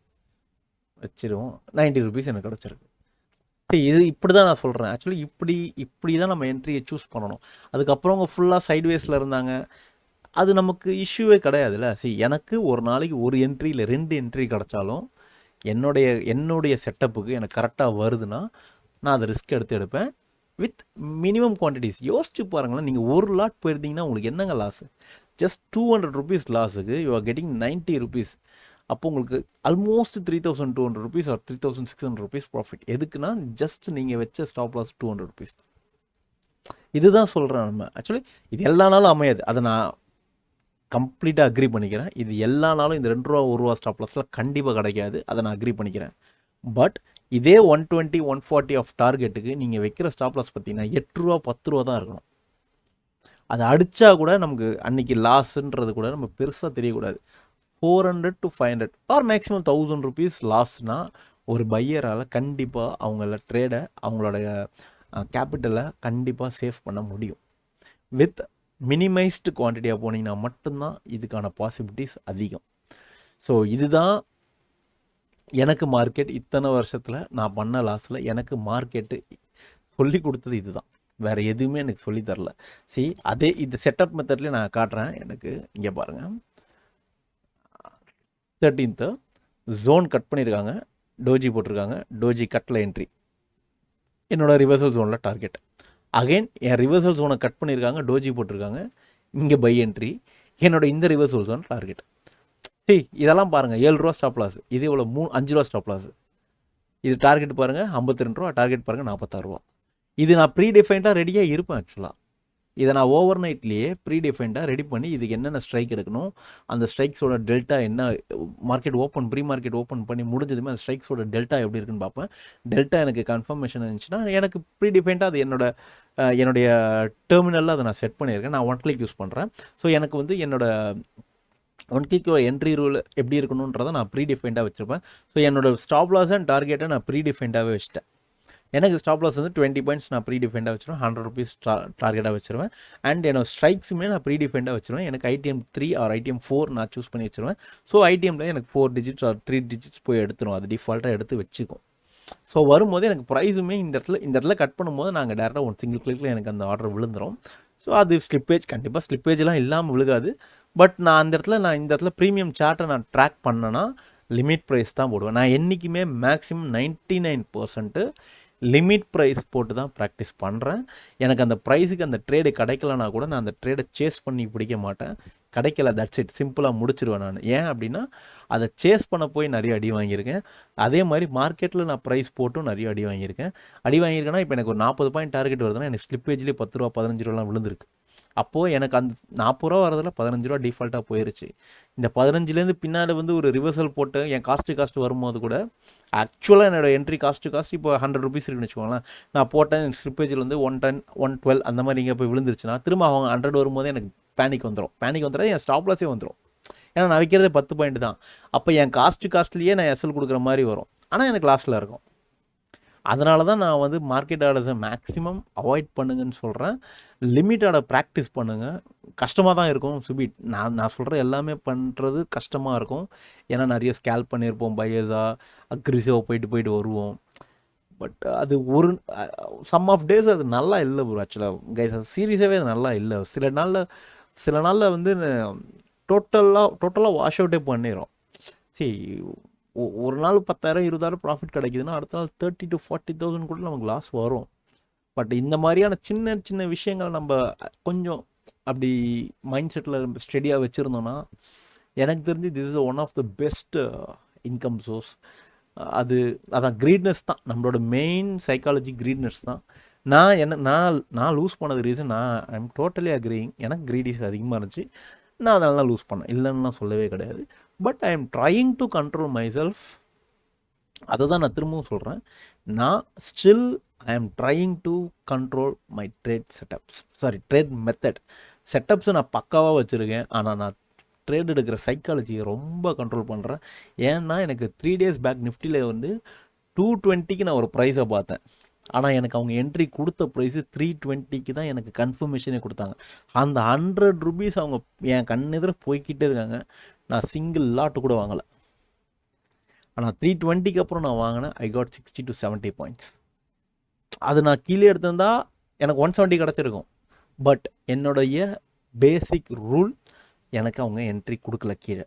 வச்சிருவோம். 90 rupees எனக்கு கிடச்சிருக்கு. இது இப்படி தான் நான் சொல்கிறேன். ஆக்சுவலி இப்படி தான் நம்ம என்ட்ரியை சூஸ் பண்ணணும். அதுக்கப்புறம் அவங்க ஃபுல்லாக சைட்வேஸில் இருந்தாங்க, அது நமக்கு இஷ்யூவே கிடையாதுல்ல. எனக்கு ஒரு நாளைக்கு ஒரு என்ட்ரி இல்லை 2 என்ட்ரி கிடச்சாலும் என்னுடைய செட்டப்புக்கு எனக்கு கரெக்டாக வருதுன்னா நான் அதை ரிஸ்க் எடுப்பேன் வித் மினிமம் குவான்டிட்டிஸ். யோசிச்சு பாருங்களேன், நீங்கள் ஒரு லாட் போயிருந்தீங்கன்னா உங்களுக்கு என்னங்க லாஸு? ஜஸ்ட் 200 rupees லாஸுக்கு யூ ஆர் கெட்டிங் 90 rupees. அப்போ உங்களுக்கு almost 3,200 rupees or 3,600 rupees profit. எதுக்குன்னா ஜஸ்ட் நீங்கள் வச்ச ஸ்டாப் லாஸ் 200 rupees. இதுதான் சொல்கிறேன். நம்ம ஆக்சுவலி இது எல்லா நாளும் அமையாது, அதை நான் கம்ப்ளீட்டாக அக்ரி பண்ணிக்கிறேன். இது எல்லா நாளும் இந்த 2 ரூபா 1 ரூபா ஸ்டாப் லாஸில் கண்டிப்பாக கிடைக்காது, அதை நான் அக்ரி பண்ணிக்கிறேன். பட் இதே 120 140 ஆஃப் டார்கெட்டுக்கு நீங்கள் வைக்கிற ஸ்டாப் லாஸ் பார்த்தீங்கன்னா 8 ரூபா 10 ரூபா தான் இருக்கணும். அதை அடித்தா கூட நமக்கு அன்றைக்கி லாஸுன்றது கூட நம்ம பெருசாக தெரியக்கூடாது. 400 to 500 ஆர் மேக்ஸிமம் 1000 rupees லாஸ்னால் ஒரு பையரால் கண்டிப்பாக அவங்கள ட்ரேடை, அவங்களோட கேபிட்டலை கண்டிப்பாக சேவ் பண்ண முடியும். வித் மினிமைஸ்டு குவான்டிட்டியாக போனீங்கன்னா மட்டும்தான் இதுக்கான பாசிபிலிட்டிஸ் அதிகம். ஸோ இதுதான் எனக்கு மார்க்கெட் இத்தனை வருஷத்தில் நான் பண்ண லாஸில் எனக்கு மார்க்கெட்டு சொல்லி கொடுத்தது இதுதான். வேறு எதுவுமே எனக்கு சொல்லி தரல. அதே இந்த செட்டப் மெத்தட்லேயே நான் காட்டுறேன். எனக்கு இங்கே பாருங்கள், 13th ஜோன் கட் பண்ணியிருக்காங்க, டோஜி போட்டிருக்காங்க, டோஜி கட்டில் என்ட்ரி, என்னோடய ரிவர்சல் ஜோனில் டார்கெட். அகைன் என் ரிவர்சல் ஜோனை கட் பண்ணியிருக்காங்க, டோஜி போட்டிருக்காங்க, இங்கே பை என்ட்ரி, என்னோட இந்த ரிவர்சல் ஜோன் டார்கெட். இதெல்லாம் பாருங்கள், 7 ரூபா ஸ்டாப் லாஸ், இது எவ்வளோ 5 ரூபா ஸ்டாப் லாஸ். இது டார்கெட் பாருங்கள் 52 ரூபா, டார்கெட் பாருங்கள் 46 ரூபா. இது நான் ப்ரீ டிஃபைன்டாக ரெடியாக இருப்பேன். ஆக்சுவலாக இதை நான் ஓவர் நைட்லேயே ப்ரீ டிஃபைன்டாக ரெடி பண்ணி இதுக்கு என்னென்ன ஸ்ட்ரைக் எடுக்கணும், அந்த ஸ்ட்ரைக்ஸோட டெல்டா என்ன, மார்க்கெட் ப்ரீ மார்க்கெட் ஓப்பன் பண்ணி முடிஞ்சதுமே அந்த ஸ்ட்ரைக்ஸோட டெல்டா எப்படி இருக்குன்னு பார்ப்பேன். டெல்டா எனக்கு கன்ஃபர்மேஷன் இருந்துச்சுன்னா எனக்கு ப்ரீ டிஃபைன்டாக அது என்னுடைய டெர்மினலில் அதை நான் செட் பண்ணியிருக்கேன். நான் 1 கிளிக் யூஸ் பண்ணுறேன். ஸோ எனக்கு வந்து என்னோட 1 கிளிக் என்ட்ரி ரூல் எப்படி இருக்கணுன்றதை நான் ப்ரீ டிஃபைன்டாக வச்சுருப்பேன். ஸோ என்னோடய ஸ்டாப் லாஸ் அண்ட் டார்கெட்டை நான் ப்ரீ டிஃபைன்டாகவே வச்சுட்டேன். எனக்கு ஸ்டாப் லாஸ் வந்து 20 பாயிண்ட்ஸ் நான் ப்ரீ டிஃபைண்டாக வச்சுருவேன், 100 rupees டார்கெட்டாக வச்சுருவேன். அண்ட் என்னோட ஸ்ட்ரைக்ஸுமே நான் ப்ரீ டிஃபைண்டாக வச்சுருவேன். எனக்கு ITM 3 ஆர் ITM 4 நான் சூஸ் பண்ணி வச்சுருவேன். ஸோ ITMல எனக்கு 4 digits ஆர் 3 digits போய் எடுத்துரும், அது டிஃபால்ட்டாக எடுத்து வச்சுக்கும். ஸோ வரும்போது எனக்கு ப்ரைஸுமே இந்த இடத்துல கட் பண்ணும்போது நாங்கள் டேரெக்டாக 1 சிங்கிள் கிளிக்கில் எனக்கு அந்த ஆர்டர் விழுந்துடும். ஸோ அது ஸ்லிப்பேஜ் கண்டிப்பாக ஸ்லிப்பேஜ்லாம் இல்லாமல் விழுகாது. பட் நான் இந்த இடத்துல ப்ரீமியம் சார்ட்டை நான் ட்ராக் பண்ணேன்னா லிமிட் ப்ரைஸ் தான் போடுவேன். நான் என்றைக்குமே மேக்ஸிமம் 99% லிமிட் ப்ரைஸ் போட்டு தான் ப்ராக்டிஸ் பண்ணுறேன். எனக்கு அந்த ப்ரைஸுக்கு அந்த ட்ரேடு கிடைக்கலனா கூட நான் அந்த ட்ரேடை சேஸ் பண்ணி பிடிக்க மாட்டேன். கிடைக்கல, தட்ஸ் இட், சிம்பிளாக முடிச்சிருவேன் நான். ஏன் அப்படின்னா அதை சேஸ் பண்ண போய் நிறைய அடி வாங்கியிருக்கேன். அதே மாதிரி மார்க்கெட்டில் நான் ப்ரைஸ் போட்டும் நிறைய அடி வாங்கியிருக்கேன்னா இப்போ எனக்கு ஒரு 40 பாயிண்ட் டார்கெட் வருதுன்னா எனக்கு ஸ்லிப்பேஜ்லேயே 10 ரூபா 15 ரூபாலாம் விழுந்திருக்கு. அப்போது எனக்கு அந்த 40 ரூபா வரதில் 15 ரூபா டிஃபால்ட்டாக போயிருச்சு. இந்த 15லேருந்து பின்னாடி வந்து ஒரு ரிவர்சல் போட்டு என் காஸ்ட்டு வரும்போது கூட ஆக்சுவலாக என்னோடய என்ட்ரி காஸ்ட் இப்போ 100 ருபீஸ் இருக்குன்னு வச்சுக்கோங்களேன். நான் போட்டேன் ஸ்லிப்பேஜில் வந்து 110 112 அந்த மாதிரி இங்கே போய் விழுந்துருச்சுன்னா திரும்ப அவங்க 100 வரும்போது எனக்கு பேனிக் வந்துடும். என் ஸ்டாப் லாஸே வந்துடும். ஏன்னா நான் வைக்கிறதே 10 பாயிண்ட் தான். அப்போ என் காஸ்ட்லேயே நான் எஸ்எல் கொடுக்குற மாதிரி வரும். ஆனால் எனக்கு லாஸ்ட்டில் இருக்கும். அதனால தான் நான் வந்து மார்க்கெட் ஆர்டர்ஸை மேக்ஸிமம் அவாய்ட் பண்ணுங்கன்னு சொல்கிறேன். லிமிட் ஆர்டர் ப்ராக்டிஸ் பண்ணுங்கள். கஷ்டமாக தான் இருக்கும் சுபீட். நான் சொல்கிற எல்லாமே பண்ணுறது கஷ்டமாக இருக்கும். ஏன்னா நிறைய ஸ்கேல்ப் பண்ணியிருப்போம், பையர்ஸாக அக்ரிசிவாக போயிட்டு வருவோம். பட் அது ஒரு சம் ஆஃப் டேஸ் அது நல்லா இல்லை ப்ரோ. ஆக்சுவலாக கைஸ் அது சீரியஸாகவே அது நல்லா இல்லை. சில நாளில் வந்து டோட்டலாக வாஷ் அவுட்டே பண்ணிடும். சரி, ஒரு நாள் 10,000 20,000 ப்ராஃபிட் கிடைக்குதுன்னா அடுத்த நாள் 30,000 to 40,000 கூட நமக்கு லாஸ் வரும். பட் இந்த மாதிரியான சின்ன சின்ன விஷயங்களை நம்ம கொஞ்சம் அப்படி மைண்ட் செட்டில் ஸ்டெடியாக வச்சுருந்தோன்னா எனக்கு தெரிஞ்சு this is one of the best income source. அதான் க்ரீட்னஸ் தான் நம்மளோட மெயின் சைக்காலஜி. க்ரீட்னஸ் தான். நான் லூஸ் பண்ணது ரீசன் ஐ எம் டோட்டலி அக்ரீயிங். எனக்கு க்ரீடிஸ் அதிகமாக இருந்துச்சு. நான் அதனால தான் லூஸ் பண்ணேன், இல்லைன்னு நான் சொல்லவே கிடையாது. But I am trying to control myself. அதை தான் நான் திரும்பவும் சொல்கிறேன். நான் still I am trying to control my trade method. செட்டப்ஸை நான் பக்காவாக வச்சுருக்கேன். ஆனால் நான் ட்ரேட் எடுக்கிற சைக்காலஜியை ரொம்ப கண்ட்ரோல் பண்ணுறேன். ஏன்னா எனக்கு 3 days பேக் நிஃப்டியில் வந்து 220க்கு நான் ஒரு ப்ரைஸை பார்த்தேன். ஆனால் எனக்கு அவங்க என்ட்ரி கொடுத்த ப்ரைஸு 320க்கு தான் எனக்கு கன்ஃபர்மேஷனே கொடுத்தாங்க. அந்த 100 ருபீஸ் அவங்க என் கண்ணெதிர போய்கிட்டே இருக்காங்க. நான் சிங்கிள் லாட்டு கூட வாங்கலை. ஆனால் 320க்கு அப்புறம் நான் வாங்கினேன். ஐ காட் 60 to 70 பாயிண்ட்ஸ். அது நான் கீழே எடுத்திருந்தால் எனக்கு 170 கிடச்சிருக்கும். பட் என்னுடைய பேசிக் ரூல், எனக்கு அவங்க என்ட்ரி கொடுக்கல கீழே.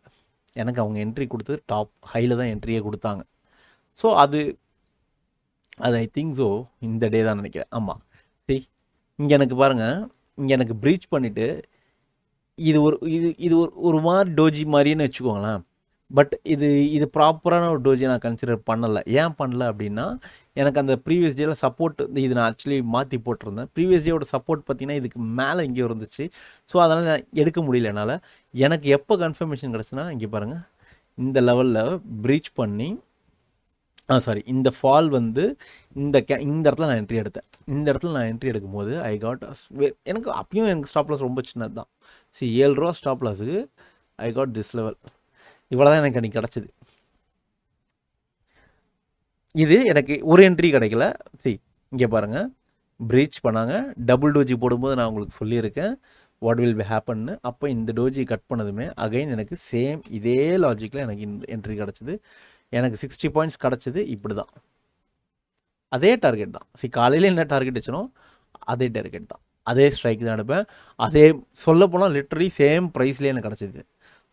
எனக்கு அவங்க என்ட்ரி கொடுத்தது டாப் ஹையில் தான் என்ட்ரியே கொடுத்தாங்க. ஸோ அது ஐ திங்க் ஸோ இந்த டே தான் நினைக்கிறேன். ஆமாம், சரி, இங்கே எனக்கு பாருங்கள், இங்கே எனக்கு ப்ரீச் பண்ணிவிட்டு இது ஒரு மாதிரி டோஜி மாதிரின்னு வச்சுக்கோங்களேன். பட் இது ப்ராப்பரான ஒரு டோஜி நான் கன்சிடர் பண்ணலை. ஏன் பண்ணல அப்படின்னா எனக்கு அந்த ப்ரீவியஸ் டேயில் சப்போர்ட் இது நான் ஆக்சுவலி மாற்றி போட்டிருந்தேன். ப்ரீவியஸ் டேயோட சப்போர்ட் பார்த்திங்கன்னா இதுக்கு மேலே இங்கே இருந்துச்சு. ஸோ அதனால் நான் எடுக்க முடியல என்னால். எனக்கு எப்போ கன்ஃபர்மேஷன் கிடச்சுன்னா இங்கே பாருங்கள், இந்த லெவலில் ப்ரீச் பண்ணி இந்த ஃபால் வந்து இந்த இடத்துல நான் என்ட்ரி எடுத்தேன். இந்த இடத்துல நான் என்ட்ரி எடுக்கும்போது ஐ காட் எனக்கு அப்பயும் எனக்கு ஸ்டாப் லாஸ் ரொம்ப சின்னது தான். 7 ரூபா ஸ்டாப் லாஸுக்கு ஐ காட் திஸ் லெவல். இவ்வளோ தான் எனக்கு அன்றைக்கி கிடச்சிது. இது எனக்கு ஒரு என்ட்ரி கிடைக்கல. இங்கே பாருங்கள், ப்ரீச் பண்ணாங்க. டபுள் டோஜி போடும்போது நான் உங்களுக்கு சொல்லியிருக்கேன் வாட் வில் பி ஹேப்பன்னு. அப்போ இந்த டோஜி கட் பண்ணதுமே அகைன் எனக்கு சேம் இதே லாஜிக்கில் எனக்கு என்ட்ரி கிடச்சிது. எனக்கு 60 பாயிண்ட்ஸ் கிடச்சிது. இப்படி தான் அதே டார்கெட் தான். காலையில் என்ன டார்கெட் வச்சனோ அதே டார்கெட் தான், அதே ஸ்ட்ரைக் தான் எடுப்பேன். அதே சொல்லப்போனால் லிட்டரலி சேம் ப்ரைஸ்லேயே எனக்கு கிடச்சிது.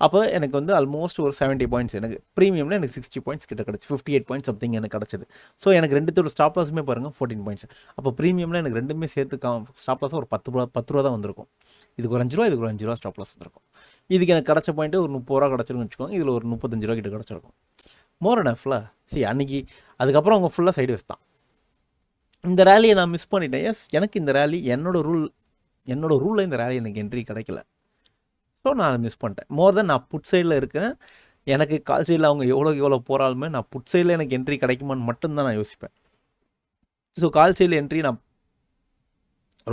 அப்போ எனக்கு வந்து ஆல்மோஸ்ட் ஒரு 70 பாயிண்ட்ஸ், எனக்கு ப்ரீமியமில் எனக்கு 60 பாயிண்ட்ஸ் கிட்ட கிடச்சி 58 பாயிண்ட்ஸ் சம்திங் எனக்கு கிடச்சிது. ஸோ எனக்கு ரெண்டுத்தோட ஸ்டாப் லாஸுமே பாருங்கள் 14 பாயிண்ட்ஸ். அப்போ ப்ரீமியமில் எனக்கு ரெண்டுமே சேர்த்து ஸ்டாப் லாஸாக ஒரு 10 ரூபா தான் வந்திருக்கும். இதுக்கு ஒரு 5 ரூபா, இதுக்கு ஒரு 5 ரூபா ஸ்டாப் லாஸ் வந்திருக்கும். இதுக்கு எனக்கு கிடச்ச பாயிண்ட்டு ஒரு 30 ரூபா கிடச்சிருக்குன்னு வச்சுக்கோங்க. இதில் ஒரு 35 ரூபா கிட்ட கிடச்சிருக்கும். மோர் அண்ட் ஆஃப்ல அன்றைக்கி அதுக்கப்புறம் அவங்க ஃபுல்லாக சைடு வேஸ் தான். இந்த ரேலியை நான் மிஸ் பண்ணிட்டேன். எனக்கு இந்த ரேலி என்னோடய ரூலில் இந்த ரேலி எனக்கு என்ட்ரி கிடைக்கல. ஸோ நான் அதை மிஸ் பண்ணிட்டேன். மோர் தென் நான் புட் சைடில் இருக்கிறேன். எனக்கு கால் சைடில் அவங்க எவ்வளோ போகிறாலுமே நான் புட் சைடில் எனக்கு என்ட்ரி கிடைக்குமான்னு மட்டும்தான் நான் யோசிப்பேன். ஸோ கால் சைடில் என்ட்ரி நான்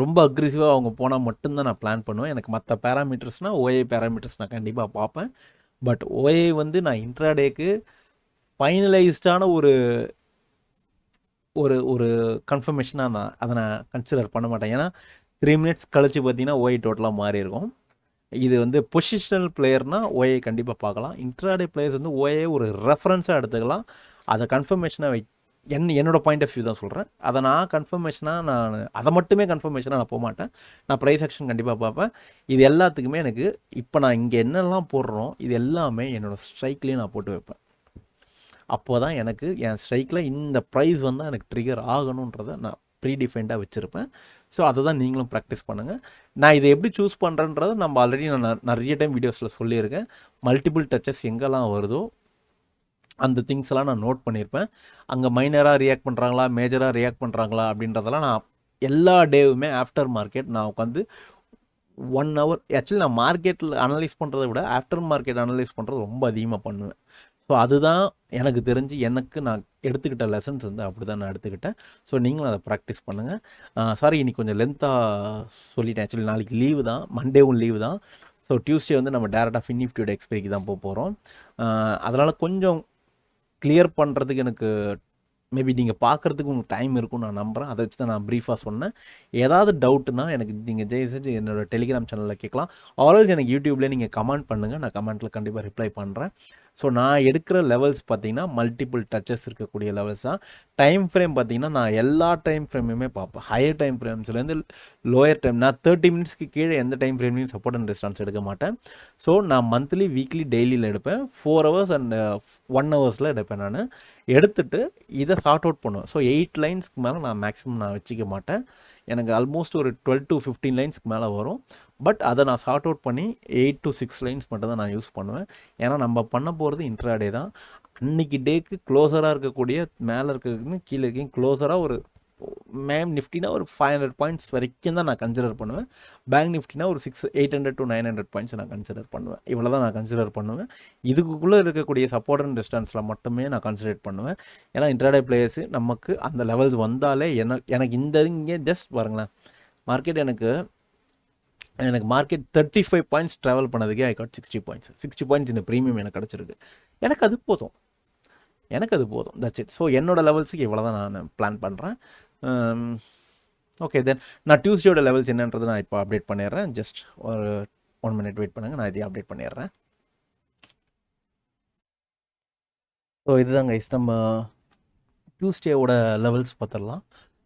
ரொம்ப அக்ரெசிவாக அவங்க போனால் மட்டும்தான் நான் பிளான் பண்ணுவேன். எனக்கு மற்ற பேராமீட்டர்ஸ்னால் ஓஏ பேராமீட்டர்ஸ் நான் கண்டிப்பாக பார்ப்பேன். பட் ஓஏ வந்து நான் இன்ட்ராடேக்கு ஃபைனலைஸ்டான ஒரு கன்ஃபர்மேஷனாக அதை நான் கன்சிடர் பண்ண மாட்டேன். ஏன்னா 3 minutes கழிச்சு பார்த்தீங்கன்னா ஓஏ டோட்டலாக மாறி இருக்கும். இது வந்து பொசிஷனல் பிளேயர்னால் ஓஏ கண்டிப்பாக பார்க்கலாம். இன்ட்ராடே பிளேயர்ஸ் வந்து ஓஏ ஒரு ரெஃபரன்ஸாக எடுத்துக்கலாம். அதை கன்ஃபர்மேஷனாக என்னோடய பாயிண்ட் ஆஃப் வியூ தான் சொல்கிறேன். அதை நான் கன்ஃபர்மேஷனாக அதை மட்டுமே கன்ஃபர்மேஷனாக நான் போக மாட்டேன். நான் ப்ரைஸ் ஆக்ஷன் கண்டிப்பாக பார்ப்பேன். இது எல்லாத்துக்குமே எனக்கு இப்போ நான் இங்கே என்னெல்லாம் போடுறோம் இது எல்லாமே என்னோடய ஸ்ட்ரைக்லேயும் நான் போட்டு வைப்பேன். அப்போ தான் எனக்கு என் ஸ்ட்ரைக்கில் இந்த ப்ரைஸ் வந்தால் எனக்கு ட்ரிகர் ஆகணுன்றதை நான் ப்ரீடிஃபைண்டாக வச்சுருப்பேன். ஸோ அதை தான் நீங்களும் ப்ராக்டிஸ் பண்ணுங்கள். நான் இதை எப்படி சூஸ் பண்ணுறேன்றதை நம்ம ஆல்ரெடி நான் நிறைய டைம் வீடியோஸில் சொல்லியிருக்கேன். மல்டிபிள் டச்சஸ் எங்கெல்லாம் வருதோ அந்த திங்ஸ்லாம் நான் நோட் பண்ணியிருப்பேன். அங்கே மைனராக ரியாக்ட் பண்ணுறாங்களா மேஜராக ரியாக்ட் பண்ணுறாங்களா அப்படின்றதெல்லாம் நான் எல்லா டேவுமே ஆஃப்டர் மார்க்கெட் நான் உட்காந்து 1 hour ஆக்சுவலி நான் மார்க்கெட்டில் அனலைஸ் பண்ணுறதை விட ஆஃப்டர் மார்க்கெட் அனலைஸ் பண்ணுறது ரொம்ப அதிகமாக பண்ணுவேன். ஸோ அதுதான் எனக்கு தெரிஞ்சு நான் எடுத்துக்கிட்ட லெசன்ஸ் வந்து அப்படி தான் நான் எடுத்துக்கிட்டேன். ஸோ நீங்களும் அதை ப்ராக்டிஸ் பண்ணுங்கள். சாரி இன்னைக்கு கொஞ்சம் லென்த்தாக சொல்லிட்டேன். ஆக்சுவலி நாளைக்கு லீவு தான், மண்டேவும் லீவு தான். ஸோ டியூஸ்டே வந்து நம்ம டேரெக்டாக ஃபின்னிஃப்டியோட எக்ஸ்பைரிக்கு தான் போகிறோம். அதனால் கொஞ்சம் கிளியர் பண்ணுறதுக்கு எனக்கு மேபி நீங்கள் பார்க்குறதுக்கு உங்களுக்கு டைம் இருக்கும்னு நான் நம்புகிறேன். அதை வச்சு தான் நான் ப்ரீஃபாக சொன்னேன். ஏதாவது டவுட்னா எனக்கு நீங்கள் ஜெய்சேஜ் என்னோடய டெலிகிராம் சேனலில் கேட்கலாம். ஆல்வேஸ் எனக்கு யூடியூப்லேயே நீங்கள் கமெண்ட் பண்ணுங்கள். நான் கமெண்ட்டில் கண்டிப்பாக ரிப்ளை பண்ணுறேன். ஸோ நான் எடுக்கிற லெவல்ஸ் பார்த்திங்கன்னா மல்டிபிள் டச்சஸ் இருக்கக்கூடிய லெவல்ஸ் தான். டைம் ஃப்ரேம் பார்த்திங்கன்னா நான் எல்லா டைம் ஃப்ரேமுமே பார்ப்பேன். ஹையர் டைம் ஃப்ரேம்ஸ்லேருந்து லோயர் டைம். நான் 30 மினிட்ஸ்க்கு கீழே எந்த டைம் ஃப்ரேம்லையும் சப்போர்ட் அண்ட் ரெஸ்பான்ஸ் எடுக்க மாட்டேன். ஸோ நான் மந்த்லி வீக்லி டெய்லியில் எடுப்பேன். 4 hours அண்ட் 1 hours எடுப்பேன். நான் எடுத்துகிட்டு இதை சார்ட் அவுட் பண்ணுவேன். ஸோ 8 லைன்ஸ்க்கு மேலே நான் மேக்ஸிமம் நான் வச்சுக்க மாட்டேன். எனக்கு ஆல்மோஸ்ட் ஒரு 12 to 15 லைன்ஸ்க்கு மேலே வரும். பட் அதை நான் சார்ட் அவுட் பண்ணி 8 to 6 லைன்ஸ் மட்டும் தான் நான் யூஸ் பண்ணுவேன். ஏன்னா நம்ம பண்ண போகிறது இன்ட்ராடே தான். அன்றைக்கி டேக்கு க்ளோஸராக இருக்கக்கூடிய மேலே இருக்கிறதுக்கு கீழே இருக்கீங்க க்ளோஸராக ஒரு நிஃப்டினா ஒரு 500 பாயிண்ட்ஸ் வரைக்கும் தான் நான் கன்சிடர் பண்ணுவேன். பேங்க் நிஃப்டினா ஒரு 800 to 900 பாயிண்ட்ஸ் நான் கன்சிடர் பண்ணுவேன். இவ்வளோ தான் நான் கன்சிடர் பண்ணுவேன். இதுக்குள்ளே இருக்கக்கூடிய சப்போர்ட் அண்ட் ரெசிஸ்டன்ஸில் மட்டுமே நான் கன்சிடர் பண்ணுவேன். ஏன்னா இன்ட்ராடே பிளேயர்ஸு நமக்கு அந்த லெவல்ஸ் வந்தாலே எனக்கு இங்கே ஜஸ்ட் பாருங்களேன், மார்க்கெட் எனக்கு மார்க்கெட் 35 பாயிண்ட்ஸ் ட்ராவல் பண்ணதுக்கே ஐ காட் 60 பாயிண்ட்ஸ். 60 பாயிண்ட்ஸ் இந்த ப்ரீமியம் எனக்கு கிடச்சிருக்கு. எனக்கு அது போதும். That's it. ஸோ என்னோடய லெவல்ஸுக்கு இவ்வளோ தான் நான் பிளான் பண்ணுறேன். ஓகே தென் நான் டியூஸ்டேயோட லெவல்ஸ் என்னன்றது நான் இப்போ அப்டேட் பண்ணிடுறேன். ஜஸ்ட் ஒரு 1 minute வெயிட் பண்ணுங்கள், நான் இதையும் அப்டேட் பண்ணிடுறேன். ஸோ இதுதான் கைஸ், நம்ம டியூஸ்டேவோட லெவல்ஸ் பார்த்துடலாம்.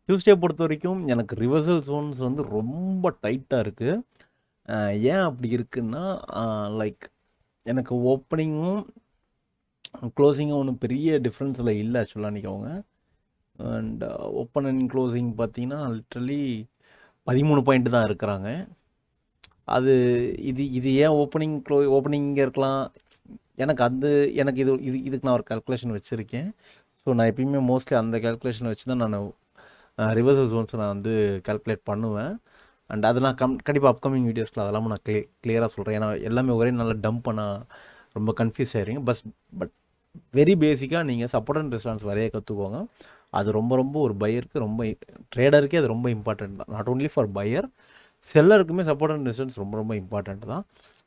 டியூஸ்டே பொறுத்த வரைக்கும் எனக்கு ரிவர்சல் ஜோன்ஸ் வந்து ரொம்ப டைட்டாக இருக்குது. ஏன் அப்படி இருக்குன்னா லைக் எனக்கு ஓப்பனிங்கும் க்ளோசிங்கும் ஒன்றும் பெரிய டிஃப்ரென்ஸில் இல்லை ஆக்சுவலாக நினைக்கவங்க. அண்ட் ஓப்பன் அண்ட் க்ளோசிங் பார்த்தீங்கன்னா லிட்ரலி 13 பாயிண்ட் தான் இருக்கிறாங்க. அது இது ஏன் ஓப்பனிங் இங்கே இருக்கலாம். எனக்கு இதுக்கு நான் ஒரு கால்குலேஷன் வச்சுருக்கேன். ஸோ நான் எப்பயுமே மோஸ்ட்லி அந்த கால்குலேஷன் வச்சு தான் நான் ரிவர்சல் ஜோன்ஸை நான் வந்து கால்குலேட் பண்ணுவேன். அண்ட் அது நான் கண்டிப்பாக அப்கமிங் வீடியோஸில் அதெல்லாம் நான் கிளியராக சொல்கிறேன். ஏன்னா எல்லாமே ஒரே நல்லா டம்ப் பண்ணால் ரொம்ப கன்ஃபியூஸ் ஆகிடுங்க. பட் வெரி பேசிக்காக நீங்கள் சப்போர்ட் அண்ட் ரெஸ்பான்ஸ் வரைய கற்றுக்கோங்க. அது ரொம்ப ஒரு பையருக்கு ட்ரேடருக்கே அது ரொம்ப இம்பார்ட்டண்ட் தான். நாட் ஓன்லி ஃபார் பையர், செல்லருக்குமே சப்போர்ட் அண்ட் ரெஸ்பான்ஸ் ரொம்ப இம்பார்ட்டண்ட் தான்.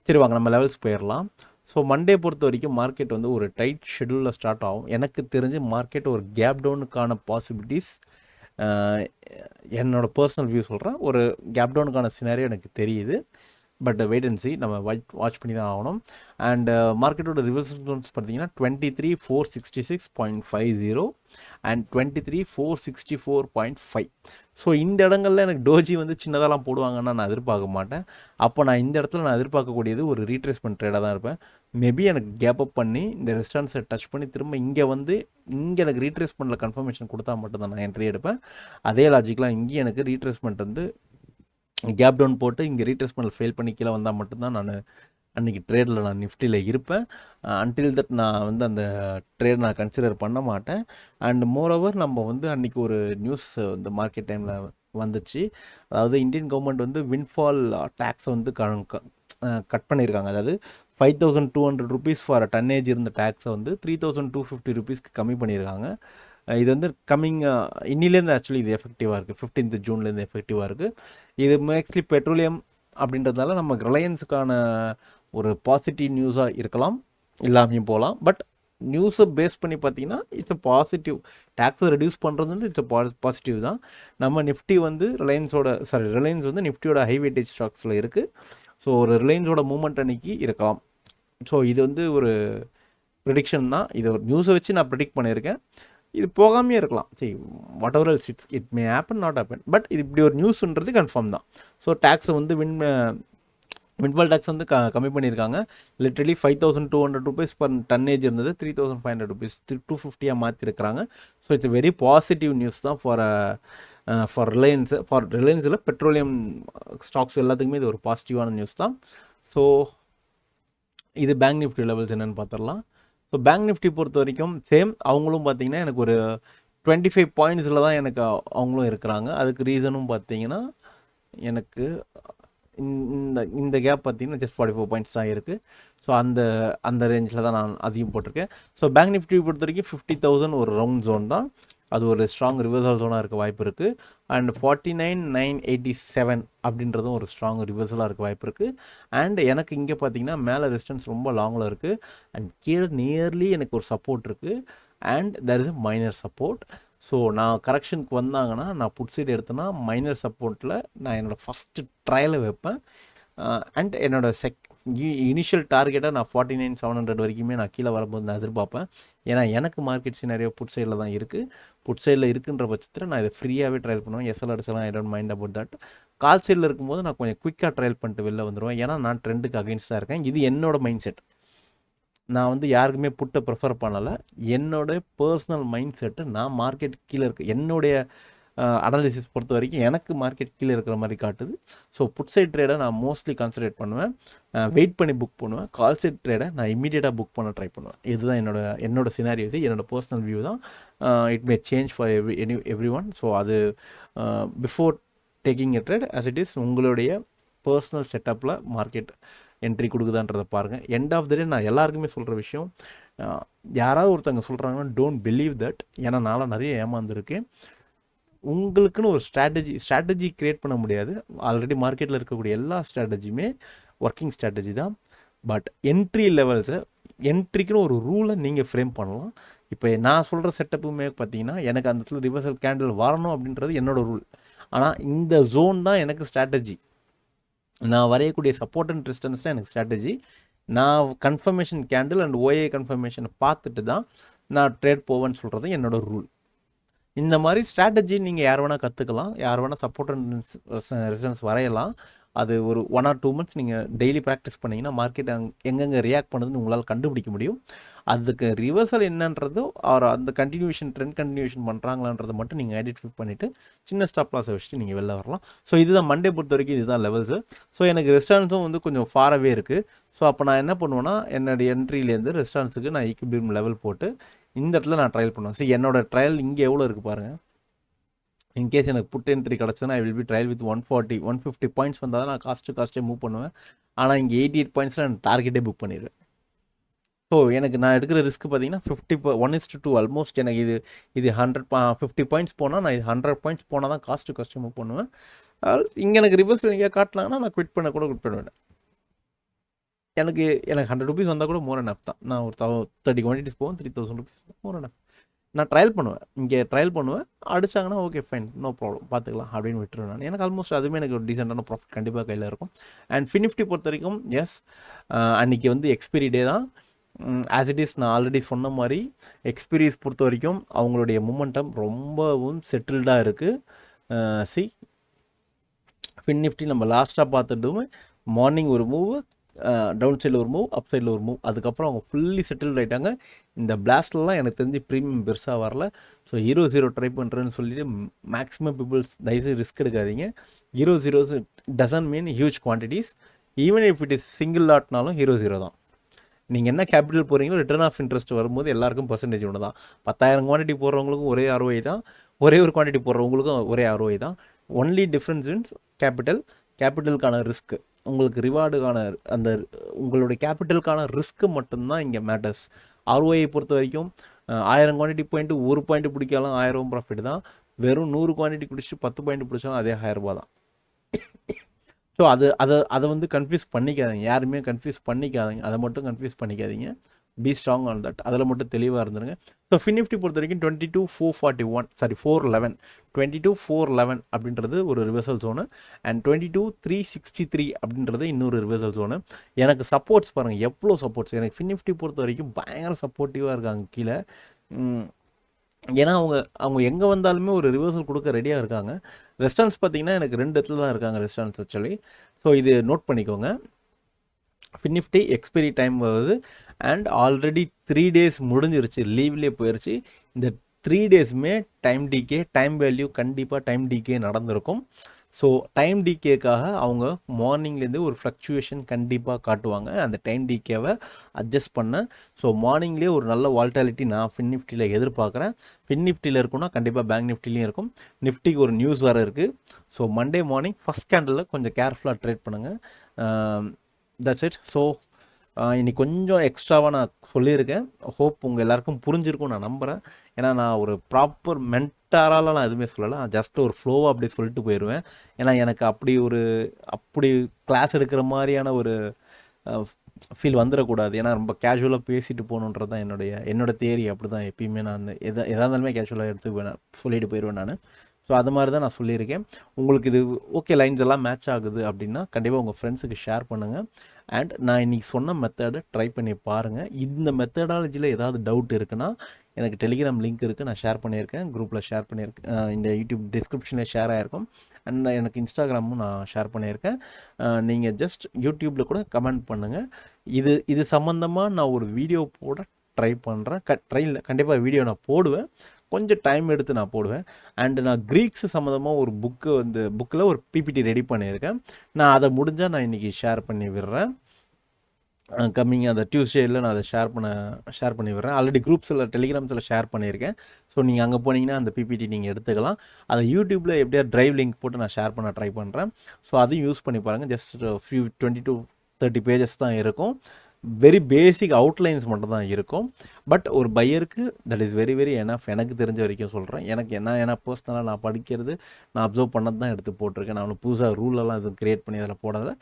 சரி வாங்க நம்ம லெவல்ஸ் போயிடலாம். ஸோ மண்டே பொறுத்த வரைக்கும் மார்க்கெட் வந்து ஒரு டைட் ஷெடியூலில் ஸ்டார்ட் ஆகும். எனக்கு தெரிஞ்சு மார்க்கெட் ஒரு கேப் டவுனுக்கான பாசிபிலிட்டிஸ், என்னோடய பர்சனல் வியூ சொல்கிறேன், ஒரு கேப் டவுனுக்கான சினாரியோ எனக்கு தெரியுது. பட் வெயிட் அண்ட் சி நம்ம வாட்ச் பண்ணி தான் ஆகணும். அண்ட் மார்க்கெட்டோட ரிவர்சல் ஜோன்ஸ் பார்த்தீங்கன்னா 23,466.50 அண்ட் 23,464.5. ஸோ இந்த இடங்களில் எனக்கு டோஜி வந்து சின்னதெல்லாம் போடுவாங்கன்னா நான் எதிர்பார்க்க மாட்டேன். அப்போ நான் இந்த இடத்துல நான் எதிர்பார்க்கக்கூடியது ஒரு ரீட்ரேஸ்மெண்ட் ட்ரேடாக தான் இருப்பேன். மேபி எனக்கு கேப் அப் பண்ணி இந்த ரெஸ்டாரன்ஸை டச் பண்ணி திரும்ப இங்கே எனக்கு ரீட்ரேஸ்மெண்ட்டில் கன்ஃபர்மேஷன் கொடுத்தா மட்டும்தான் நான் என்ட்ரி எடுப்பேன். அதே லாஜிக்கெலாம் இங்கே எனக்கு ரீட்ரேஸ்மெண்ட் வந்து கேப் டவுன் போட்டு இங்கே ரீட்ரேஸ்மெண்ட்டில் ஃபெயில் பண்ணி கீழே வந்தால் மட்டும்தான் நான் அன்றைக்கி ட்ரேடில் நான் நிஃப்டியில் இருப்பேன். அன்டில் தட் நான் வந்து அந்த ட்ரேட் நான் கன்சிடர் பண்ண மாட்டேன். அண்ட் மோரோவர் நம்ம வந்து அன்றைக்கி ஒரு நியூஸ் வந்து மார்க்கெட் டைமில் வந்துச்சு. அதாவது இந்தியன் கவர்மெண்ட் வந்து வின்ஃபால் டேக்ஸை வந்து கட் பண்ணியிருக்காங்க. அதாவது 5,200 rupees ஃபார் டன்னேஜ் இருந்த டேக்ஸை வந்து 3,250 rupeesக்கு கம்மி பண்ணியிருக்காங்க. இது வந்து இன்னிலேருந்து ஆக்சுவலி இது எஃபெக்டிவாக இருக்குது. 15th Juneலேருந்து எஃபெக்டிவாக இருக்குது. இது மோஸ்ட்லி பெட்ரோலியம் அப்படின்றதுனால நம்ம ரிலையன்ஸுக்கான ஒரு பாசிட்டிவ் நியூஸாக இருக்கலாம், இல்லாமையும் போகலாம். பட் நியூஸை பேஸ் பண்ணி பார்த்தீங்கன்னா இட்ஸ் அ பாசிட்டிவ். டேக்ஸை ரெடியூஸ் பண்ணுறது வந்து இட்ஸ் அ பாசிட்டிவ் தான். நம்ம நிஃப்டி வந்து ரிலையன்ஸ் வந்து நிஃப்டியோட ஹை வெயிட்டேஜ் ஸ்டாக்ஸில் இருக்குது. ஸோ ஒரு ரிலையன்ஸோட மூமெண்ட் அன்னைக்கு இருக்கலாம். ஸோ இது வந்து ஒரு ப்ரெடிக்ஷன் தான். இது ஒரு நியூஸை வச்சு நான் ப்ரெடிக்ட் பண்ணியிருக்கேன். இது போகாமே இருக்கலாம். சரி, what ever else it may happen not happen, but இது இப்படி ஒரு நியூஸ்ன்றது கன்ஃபார்ம் தான். ஸோ டேக்ஸை வந்து விண்ட்ஃபால் டேக்ஸ் வந்து கம்மி பண்ணியிருக்காங்க. லிட்ரலி 5200 rupees பர் டன்னேஜ் இருந்தது 3500 rupees 250 மாற்றிருக்கிறாங்க. So it's very positive news தான் ஃபார் ரிலையன்ஸில் பெட்ரோலியம் ஸ்டாக்ஸ் எல்லாத்துக்குமே இது ஒரு பாசிட்டிவான நியூஸ் தான். ஸோ இது பேங்க் நிஃப்டி லெவல்ஸ் என்னென்னு பார்த்துடலாம். ஸோ பேங்க் நிஃப்டி பொறுத்த வரைக்கும் சேம், அவங்களும் பார்த்தீங்கன்னா எனக்கு ஒரு 25 பாயிண்ட்ஸில் தான் எனக்கு அவங்களும் இருக்கிறாங்க. அதுக்கு ரீசனும் பார்த்தீங்கன்னா எனக்கு இந்த கேப் பார்த்தீங்கன்னா ஜஸ்ட் 44 பாயிண்ட்ஸ் தான் இருக்குது. ஸோ அந்த ரேஞ்சில் தான் நான் அதையும் போட்டிருக்கேன். ஸோ பேங்க் நிஃப்டி பொறுத்த வரைக்கும் 50,000 ஒரு ரவுண்ட் ஜோன் தான். அது ஒரு ஸ்ட்ராங் ரிவர்சல் ஜோனாக இருக்க வாய்ப்பு இருக்குது. அண்ட் 49,987 அப்படின்றதும் ஒரு ஸ்ட்ராங் ரிவர்சலாக இருக்க வாய்ப்பு இருக்குது. அண்ட் எனக்கு இங்கே பார்த்தீங்கன்னா மேலே ரெசிஸ்டன்ஸ் ரொம்ப லாங்கில் இருக்குது. அண்ட் கீழே நியர்லி எனக்கு ஒரு சப்போர்ட் இருக்குது. And there is a minor support. So நான் கரெக்ஷனுக்கு வந்தாங்கன்னா நான் புட் சைடு எடுத்தேன்னா மைனர் சப்போர்ட்டில் நான் என்னோடய ஃபஸ்ட்டு ட்ரையலை வைப்பேன். அண்ட் என்னோடய இனிஷியல் டார்கெட்டாக நான் 49,700 வரைக்குமே நான் கீழே வரும்போது நான் எதிர்பார்ப்பேன். ஏன்னா எனக்கு மார்க்கெட் சினாரியோ புட் சைடில் தான் இருக்குது. புட் சைடில் இருக்குன்ற பட்சத்தில் நான் இதை ஃப்ரீயாகவே ட்ரையல் பண்ணுவேன். எஸ்எல்ஆர்ஸ்லாம் I don't mind about that. Call சைடில் இருக்கும்போது நான் கொஞ்சம் குயிக்காக ட்ரையல் பண்ணிட்டு வெளில வந்துடுவேன். ஏன்னா நான் ட்ரெண்டுக்கு அகெயின்ஸ்டாக இருக்கேன். இது என்னோடய மைண்ட் செட். நான் வந்து யாருக்குமே புட்டை ப்ரிஃபர் பண்ணலை. என்னோடய பர்சனல் மைண்ட் செட்டு நான் மார்க்கெட் கீழே இருக்குது என்னுடைய அனாலிசிஸ் பொறுத்த வரைக்கும் எனக்கு மார்க்கெட் கீழே இருக்கிற மாதிரி காட்டுது. ஸோ புட் சைட் ட்ரேடை நான் மோஸ்ட்லி கான்சன்ட்ரேட் பண்ணுவேன். வெயிட் பண்ணி புக் பண்ணுவேன். கால் சைட் ட்ரேடை நான் இமீடியட்டாக புக் பண்ண ட்ரை பண்ணுவேன். இதுதான் என்னோட சினாரியோ. இது என்னோடய பர்சனல் வியூ தான். It may change for everyone. So அது before taking a trade as it is உங்களுடைய பர்சனல் செட்டப்பில் மார்க்கெட் என்ட்ரி கொடுக்குதான்றதை பாருங்கள். எண்ட் ஆஃப் த டே நான் எல்லாருக்குமே சொல்கிற விஷயம், யாராவது ஒருத்தவங்க சொல்கிறாங்கன்னா டோன்ட் பிலீவ் தட். ஏன்னா நான்லாம் நிறைய ஏமாந்துருக்கேன். உங்களுக்குன்னு ஒரு ஸ்ட்ராட்டஜி க்ரியேட் பண்ண முடியாது. ஆல்ரெடி மார்க்கெட்டில் இருக்கக்கூடிய எல்லா ஸ்ட்ராட்டஜியுமே ஒர்க்கிங் ஸ்ட்ராட்டஜி தான். பட் என்ட்ரிக்குன்னு ஒரு ரூலை நீங்கள் ஃப்ரேம் பண்ணலாம். இப்போ நான் சொல்கிற செட்டப்புமே பார்த்தீங்கன்னா எனக்கு அந்த இடத்துல ரிவர்சல் கேண்டில் வரணும் அப்படின்றது என்னோடய ரூல். ஆனால் இந்த ஜோன் தான் எனக்கு ஸ்ட்ராட்டஜி. நான் வரையக்கூடிய சப்போர்ட் அண்ட் ரெசிஸ்டன்ஸ் தான் எனக்கு ஸ்ட்ராட்டஜி. நான் கன்ஃபர்மேஷன் கேண்டில் அண்ட் ஓஏ கன்ஃபர்மேஷனை பார்த்துட்டு தான் நான் ட்ரேட் போவேன்னு சொல்கிறது என்னோடய ரூல். இந்த மாதிரி ஸ்ட்ராட்டஜி நீங்கள் யார் வேணால் கற்றுக்கலாம். யார் வேணால் சப்போர்ட் அண்ட் ரெசிஸ்டன்ஸ் வரையலாம். அது ஒரு 1 or 2 months நீங்கள் டெய்லி ப்ராக்டிஸ் பண்ணிங்கன்னா மார்க்கெட் எங்கெங்கே ரியாக்ட் பண்ணுதுன்னு உங்களால் கண்டுபிடிக்க முடியும். அதுக்கு ரிவர்சல் என்னன்றதோ அந்த ட்ரெண்ட் கண்டினியூஷன் பண்ணுறாங்களான்றதை மட்டும் நீங்கள் ஐடென்டிஃபை பண்ணிவிட்டு சின்ன ஸ்டாப் லாஸை வச்சுட்டு நீங்கள் வெளில வரலாம். ஸோ இதுதான் மண்டே பொறுத்த வரைக்கும் இதுதான் லெவல்ஸு. ஸோ எனக்கு ரெஸ்டாரன்ஸும் வந்து கொஞ்சம் ஃபாராகவே இருக்குது. ஸோ அப்போ நான் என்ன பண்ணுவேன்னா என்னோடய என்ட்ரிலேருந்து ரெஸ்டாரன்ஸுக்கு நான் ஈக்குபிலியம் லெவல் போட்டு இந்த இடத்துல நான் ட்ரையல் பண்ணுவேன். சரி, என்னோடய ட்ரையல் இங்கே எவ்வளோ இருக்குது பாருங்கள். இன்கேஸ் எனக்கு புட் என்ட்ரி கிடச்சதுன்னா I will be trial with 150 points வந்தால் தான் நான் காஸ்ட்டே மூவ் பண்ணுவேன். ஆனால் இங்கே 88 பாயிண்ட்ஸில் நான் டார்கெட்டே புக் பண்ணிடுவேன். ஸோ எனக்கு நான் எடுக்கிற ரிஸ்க் பார்த்தீங்கன்னா 1:2 ஆல்மோஸ்ட். எனக்கு இது 50 பாயிண்ட்ஸ் போனால் நான் இது 100 பாயிண்ட்ஸ் போனால் தான் காஸ்ட்டே மூவ் பண்ணுவேன். இங்கே எனக்கு ரிவர்ஸில் எங்கேயா காட்டினாங்கன்னா நான் குவிட் பண்ணுவேன். எனக்கு 100 rupees வந்தால் கூட மோர் அண்ட் தான். நான் ஒரு 30 குவான்டிட்டிஸ் போவேன், 3,000 rupees மோர் அண்ட் நான் ட்ரையல் பண்ணுவேன். இங்கே ட்ரையல் பண்ணுவேன். அடித்தாங்கன்னா ஓகே ஃபைன், நோ ப்ராப்ளம், பார்த்துக்கலாம் அப்படின்னு விட்டுருவேன் நான். எனக்கு ஆல்மோஸ்ட் அதுவுமே எனக்கு ஒரு டீசெண்டான ப்ராஃபிட் கண்டிப்பாக கையில் இருக்கும். அண்ட் ஃபினிஃப்டி பொறுத்த வரைக்கும் அன்றைக்கி வந்து எக்ஸ்பைரி டே தான். ஆஸ் இட் இஸ் நான் ஆல்ரெடி சொன்ன மாதிரி எக்ஸ்பீரியன்ஸ் பொறுத்த வரைக்கும் அவங்களுடைய மூமெண்டம் ரொம்பவும் செட்டில்டாக இருக்குது. ஃபினிஃப்டி நம்ம லாஸ்ட்டாக பார்த்துட்டுமே மார்னிங் ஒரு மூவ், டவுன் சைடில் ஒரு மூவ், அப் சைடில் ஒரு மூவ், அதுக்கப்புறம் அவங்க ஃபுல்லி செட்டில்ட் ஆகிட்டாங்க. இந்த பிளாஸ்ட்லாம் எனக்கு தெரிஞ்சு ப்ரீமியம் பெருசாக வரல. ஸோ 0-0 ட்ரை பண்ணுறேன்னு சொல்லிட்டு மேக்ஸிமம் பீப்புள்ஸ் தயவுசெய்து ரிஸ்க் எடுக்காதீங்க. 0-0 doesn't mean huge quantities. Even if it is single லாட்னாலும் 0-0 தான். நீங்கள் என்ன கேபிட்டல் போகிறீங்களோ ரிட்டர்ன் ஆஃப் இன்ட்ரெஸ்ட் வரும்போது எல்லாருக்கும் பர்சன்டேஜ் ஒன்று தான். 10,000 குவான்டிட்டி போடுறவங்களுக்கும் ஒரே ROI தான், ஒரே ஒரு குவான்டிட்டி போடுறவங்களுக்கும் ஒரே ROI தான். ஒன்லி டிஃப்ரென்ஸ் இன்ஸ் கேபிட்டலுக்கான ரிஸ்க்கு, உங்களுக்கு ரிவார்டுக்கான அந்த உங்களுடைய கேபிட்டலுக்கான ரிஸ்க்கு மட்டும்தான் இங்கே மேட்டர்ஸ். ROI பொறுத்த வரைக்கும் 1000 குவான்டிட்டி பாயிண்ட்டு 1 பாயிண்ட் பிடிக்கலாம் 1000 ப்ராஃபிட் தான். வெறும் 100 குவான்டிட்டி பிடிச்சி 10 பாயிண்ட் பிடிச்சாலும் அதே 1000 ரூபா தான். ஸோ அதை வந்து கன்ஃபியூஸ் பண்ணிக்காதீங்க, யாருமே கன்ஃபியூஸ் பண்ணிக்காதீங்க, அதை மட்டும் கன்ஃபியூஸ் பண்ணிக்காதீங்க. பி ஸ்ட்ராங் ஆன் தட், அதில் மட்டும் தெளிவாக இருந்துருங்க. ஸோ ஃபினிஃப்டி பொறுத்த வரைக்கும் 411 அப்படின்றது ஒரு ரிவர்சல் ஜோனு. அண்ட் 22,363 அப்படின்றது இன்னொரு ரிவர்சல் ஜோனு. எனக்கு சப்போர்ட்ஸ் பாருங்கள் எவ்வளோ சப்போர்ட்ஸ். எனக்கு ஃபினிஃப்டி பொறுத்த வரைக்கும் பயங்கர சப்போர்ட்டிவாக இருக்காங்க. கீழே ஏன்னா அவங்க அவங்க எங்கே வந்தாலுமே ஒரு ரிவர்சல் கொடுக்க ரெடியாக இருக்காங்க. ரெஸ்டாரண்ட்ஸ் பார்த்தீங்கன்னா எனக்கு 2 இடத்துல தான் இருக்காங்க ரெஸ்டாரண்ட்ஸ் ஆக்சுவலி. ஸோ இது நோட் பண்ணிக்கோங்க. ஃபின்னிஃப்டி எக்ஸ்பைரி டைம் வருது அண்ட் ஆல்ரெடி 3 days முடிஞ்சிருச்சு, லீவ்லேயே போயிடுச்சு. இந்த 3 daysமே டைம் டிகே, டைம் வேல்யூ கண்டிப்பாக டைம் டிகே நடந்திருக்கும். ஸோ டைம் டிகேக்காக அவங்க மார்னிங்லேருந்து ஒரு ஃப்ளக்சுவேஷன் கண்டிப்பாக காட்டுவாங்க. அந்த டைம் டிகேவை அட்ஜஸ்ட் பண்ண ஸோ மார்னிங்லேயே ஒரு நல்ல வால்டாலிட்டி நான் ஃபின்னிஃப்டியில் எதிர்பார்க்குறேன். ஃபின்னிஃப்டியில் இருக்குன்னா கண்டிப்பாக பேங்க் நிஃப்டிலையும் இருக்கும். நிஃப்டிக்கு ஒரு நியூஸ் வேறு இருக்குது. ஸோ மண்டே மார்னிங் ஃபஸ்ட் கேண்டலில் கொஞ்சம் கேர்ஃபுல்லாக ட்ரேட் பண்ணுங்கள். That's it. ஸோ இன்னைக்கு கொஞ்சம் எக்ஸ்ட்ராவாக நான் சொல்லியிருக்கேன். ஹோப் உங்கள் எல்லாருக்கும் புரிஞ்சிருக்கும் நான் நம்புகிறேன். ஏன்னா நான் ஒரு ப்ராப்பர் மென்டாராலாம் நான் எதுவுமே சொல்லலை. நான் ஜஸ்ட் ஒரு ஃப்ளோவாக அப்படியே சொல்லிட்டு போயிடுவேன். ஏன்னா எனக்கு அப்படி கிளாஸ் எடுக்கிற மாதிரியான ஒரு ஃபீல் வந்துடக்கூடாது. ஏன்னா ரொம்ப கேஷுவலாக பேசிட்டு போகணுன்றது தான் என்னோட தியரி. அப்படி தான் எப்பயுமே நான் எதாக இருந்தாலுமே கேஷுவலாக சொல்லிட்டு போயிடுவேன் நான். ஸோ அது மாதிரி தான் நான் சொல்லியிருக்கேன். உங்களுக்கு இது ஓகே, லைன்ஸ் எல்லாம் மேட்ச் ஆகுது அப்படின்னா கண்டிப்பாக உங்கள் ஃப்ரெண்ட்ஸுக்கு ஷேர் பண்ணுங்கள். அண்ட் நான் இன்றைக்கி சொன்ன மெத்தடை ட்ரை பண்ணி பாருங்கள். இந்த மெத்தடாலஜியில் ஏதாவது டவுட் இருக்குன்னா எனக்கு டெலிகிராம் லிங்க் இருக்குது, நான் ஷேர் பண்ணியிருக்கேன், குரூப்பில் ஷேர் பண்ணியிருக்கேன், இந்த யூடியூப் டிஸ்கிரிப்ஷனில் ஷேர் ஆகிருக்கும். அண்ட் எனக்கு இன்ஸ்டாகிராமும் நான் ஷேர் பண்ணியிருக்கேன். நீங்கள் ஜஸ்ட் யூடியூப்பில் கூட கமெண்ட் பண்ணுங்கள். இது சம்மந்தமாக நான் ஒரு வீடியோ போட ட்ரை பண்ணுறேன். கண்டிப்பாக வீடியோ நான் போடுவேன். கொஞ்சம் டைம் எடுத்து நான் போடுவேன். அண்டு நான் க்ரீக்ஸ் சம்மந்தமாக ஒரு புக்கில் ஒரு பிபிடி ரெடி பண்ணியிருக்கேன். நான் அதை முடிஞ்சால் நான் இன்றைக்கி ஷேர் பண்ணி விடுறேன். கம்மிங் அந்த டியூஸ்டேயில் நான் அதை ஷேர் பண்ணி விடுறேன். ஆல்ரெடி குரூப்ஸில் டெலிகிராம்ஸில் ஷேர் பண்ணியிருக்கேன். ஸோ நீங்கள் அங்கே போனீங்கன்னா அந்த பிபிடி நீங்கள் எடுத்துக்கலாம். அதை யூடியூப்பில் எப்படியா ட்ரைவ் லிங்க் போட்டு நான் ஷேர் பண்ண ட்ரை பண்ணுறேன். ஸோ அதையும் யூஸ் பண்ணி பாருங்கள். ஜஸ்ட் 20 to 30 pages தான் இருக்கும். வெரி பேசிக் அவுட்லைன்ஸ் மட்டும் தான் இருக்கும். பட் ஒரு பையருக்கு that is very very enough. எனக்கு தெரிஞ்ச வரைக்கும் சொல்கிறேன். ஏன்னா பர்சனலாக நான் படிக்கிறது, நான் அப்சர்வ் பண்ணது தான் எடுத்து போட்டிருக்கேன். நான் புதுசாக ரூலெல்லாம் எதுவும் க்ரியேட் பண்ணி அதில் போடாத,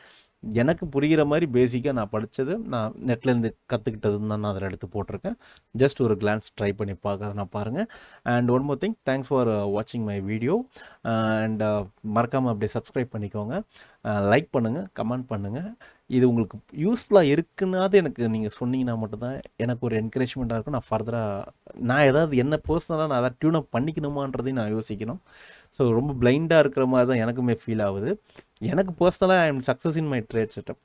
எனக்கு புரிகிற மாதிரி பேசிக்காக நான் படித்தது, நான் நெட்லேருந்து கற்றுக்கிட்டதுன்னு தான் நான் அதில் எடுத்து போட்டிருக்கேன். ஜஸ்ட் ஒரு கிளான்ஸ் ட்ரை பண்ணி நான் பாருங்கள். And one more thing, thanks for வாட்சிங் மை வீடியோ. அண்ட் மறக்காமல் அப்படியே சப்ஸ்கிரைப் பண்ணிக்கோங்க, லைக் பண்ணுங்கள், கமெண்ட் பண்ணுங்கள். இது உங்களுக்கு யூஸ்ஃபுல்லாக இருக்குன்னாது எனக்கு நீங்கள் சொன்னீங்கன்னா மட்டும்தான் எனக்கு ஒரு என்கரேஜ்மெண்ட்டாக இருக்கும். நான் ஃபர்தராக ஏதாவது என்ன பர்சனலாக நான் அதை டியூன் அப் பண்ணிக்கணுமான்றதையும் நான் யோசிக்கணும். ஸோ ரொம்ப பிளைண்டாக இருக்கிற மாதிரி தான் எனக்குமே ஃபீல் ஆகுது. எனக்கு பர்சனலாக I am success in my trade setup.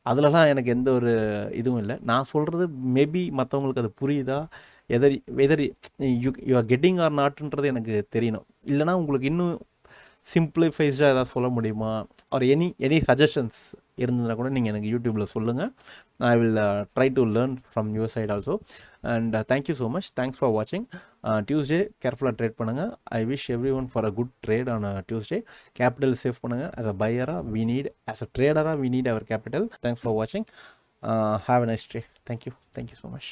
அதிலலாம் எனக்கு எந்த ஒரு இதுவும் இல்லை. நான் சொல்கிறது மேபி மற்றவங்களுக்கு அது புரியுதா, whether you are getting or நாட்டுன்றது எனக்கு தெரியணும். இல்லைனா உங்களுக்கு இன்னும் சிம்பிளிஃபைஸ்டாக ஏதாவது சொல்ல முடியுமா, ஆர் எனி சஜஷன்ஸ் இருந்ததுன்னா கூட நீங்கள் எனக்கு யூடியூப்பில் சொல்லுங்கள். I will try to learn from your side also. And thank you so much. Thanks for வாட்சிங். டியூஸ்டே கேர்ஃபுல்லாக ட்ரேட் பண்ணுங்கள். I wish everyone for a good trade on Tuesday. Capital save பண்ணுங்கள். ஆஸ் அ பையராக ஆஸ் அ ட்ரேடராக we need our capital. Thanks for வாட்சிங். Have a nice day. Thank you so much.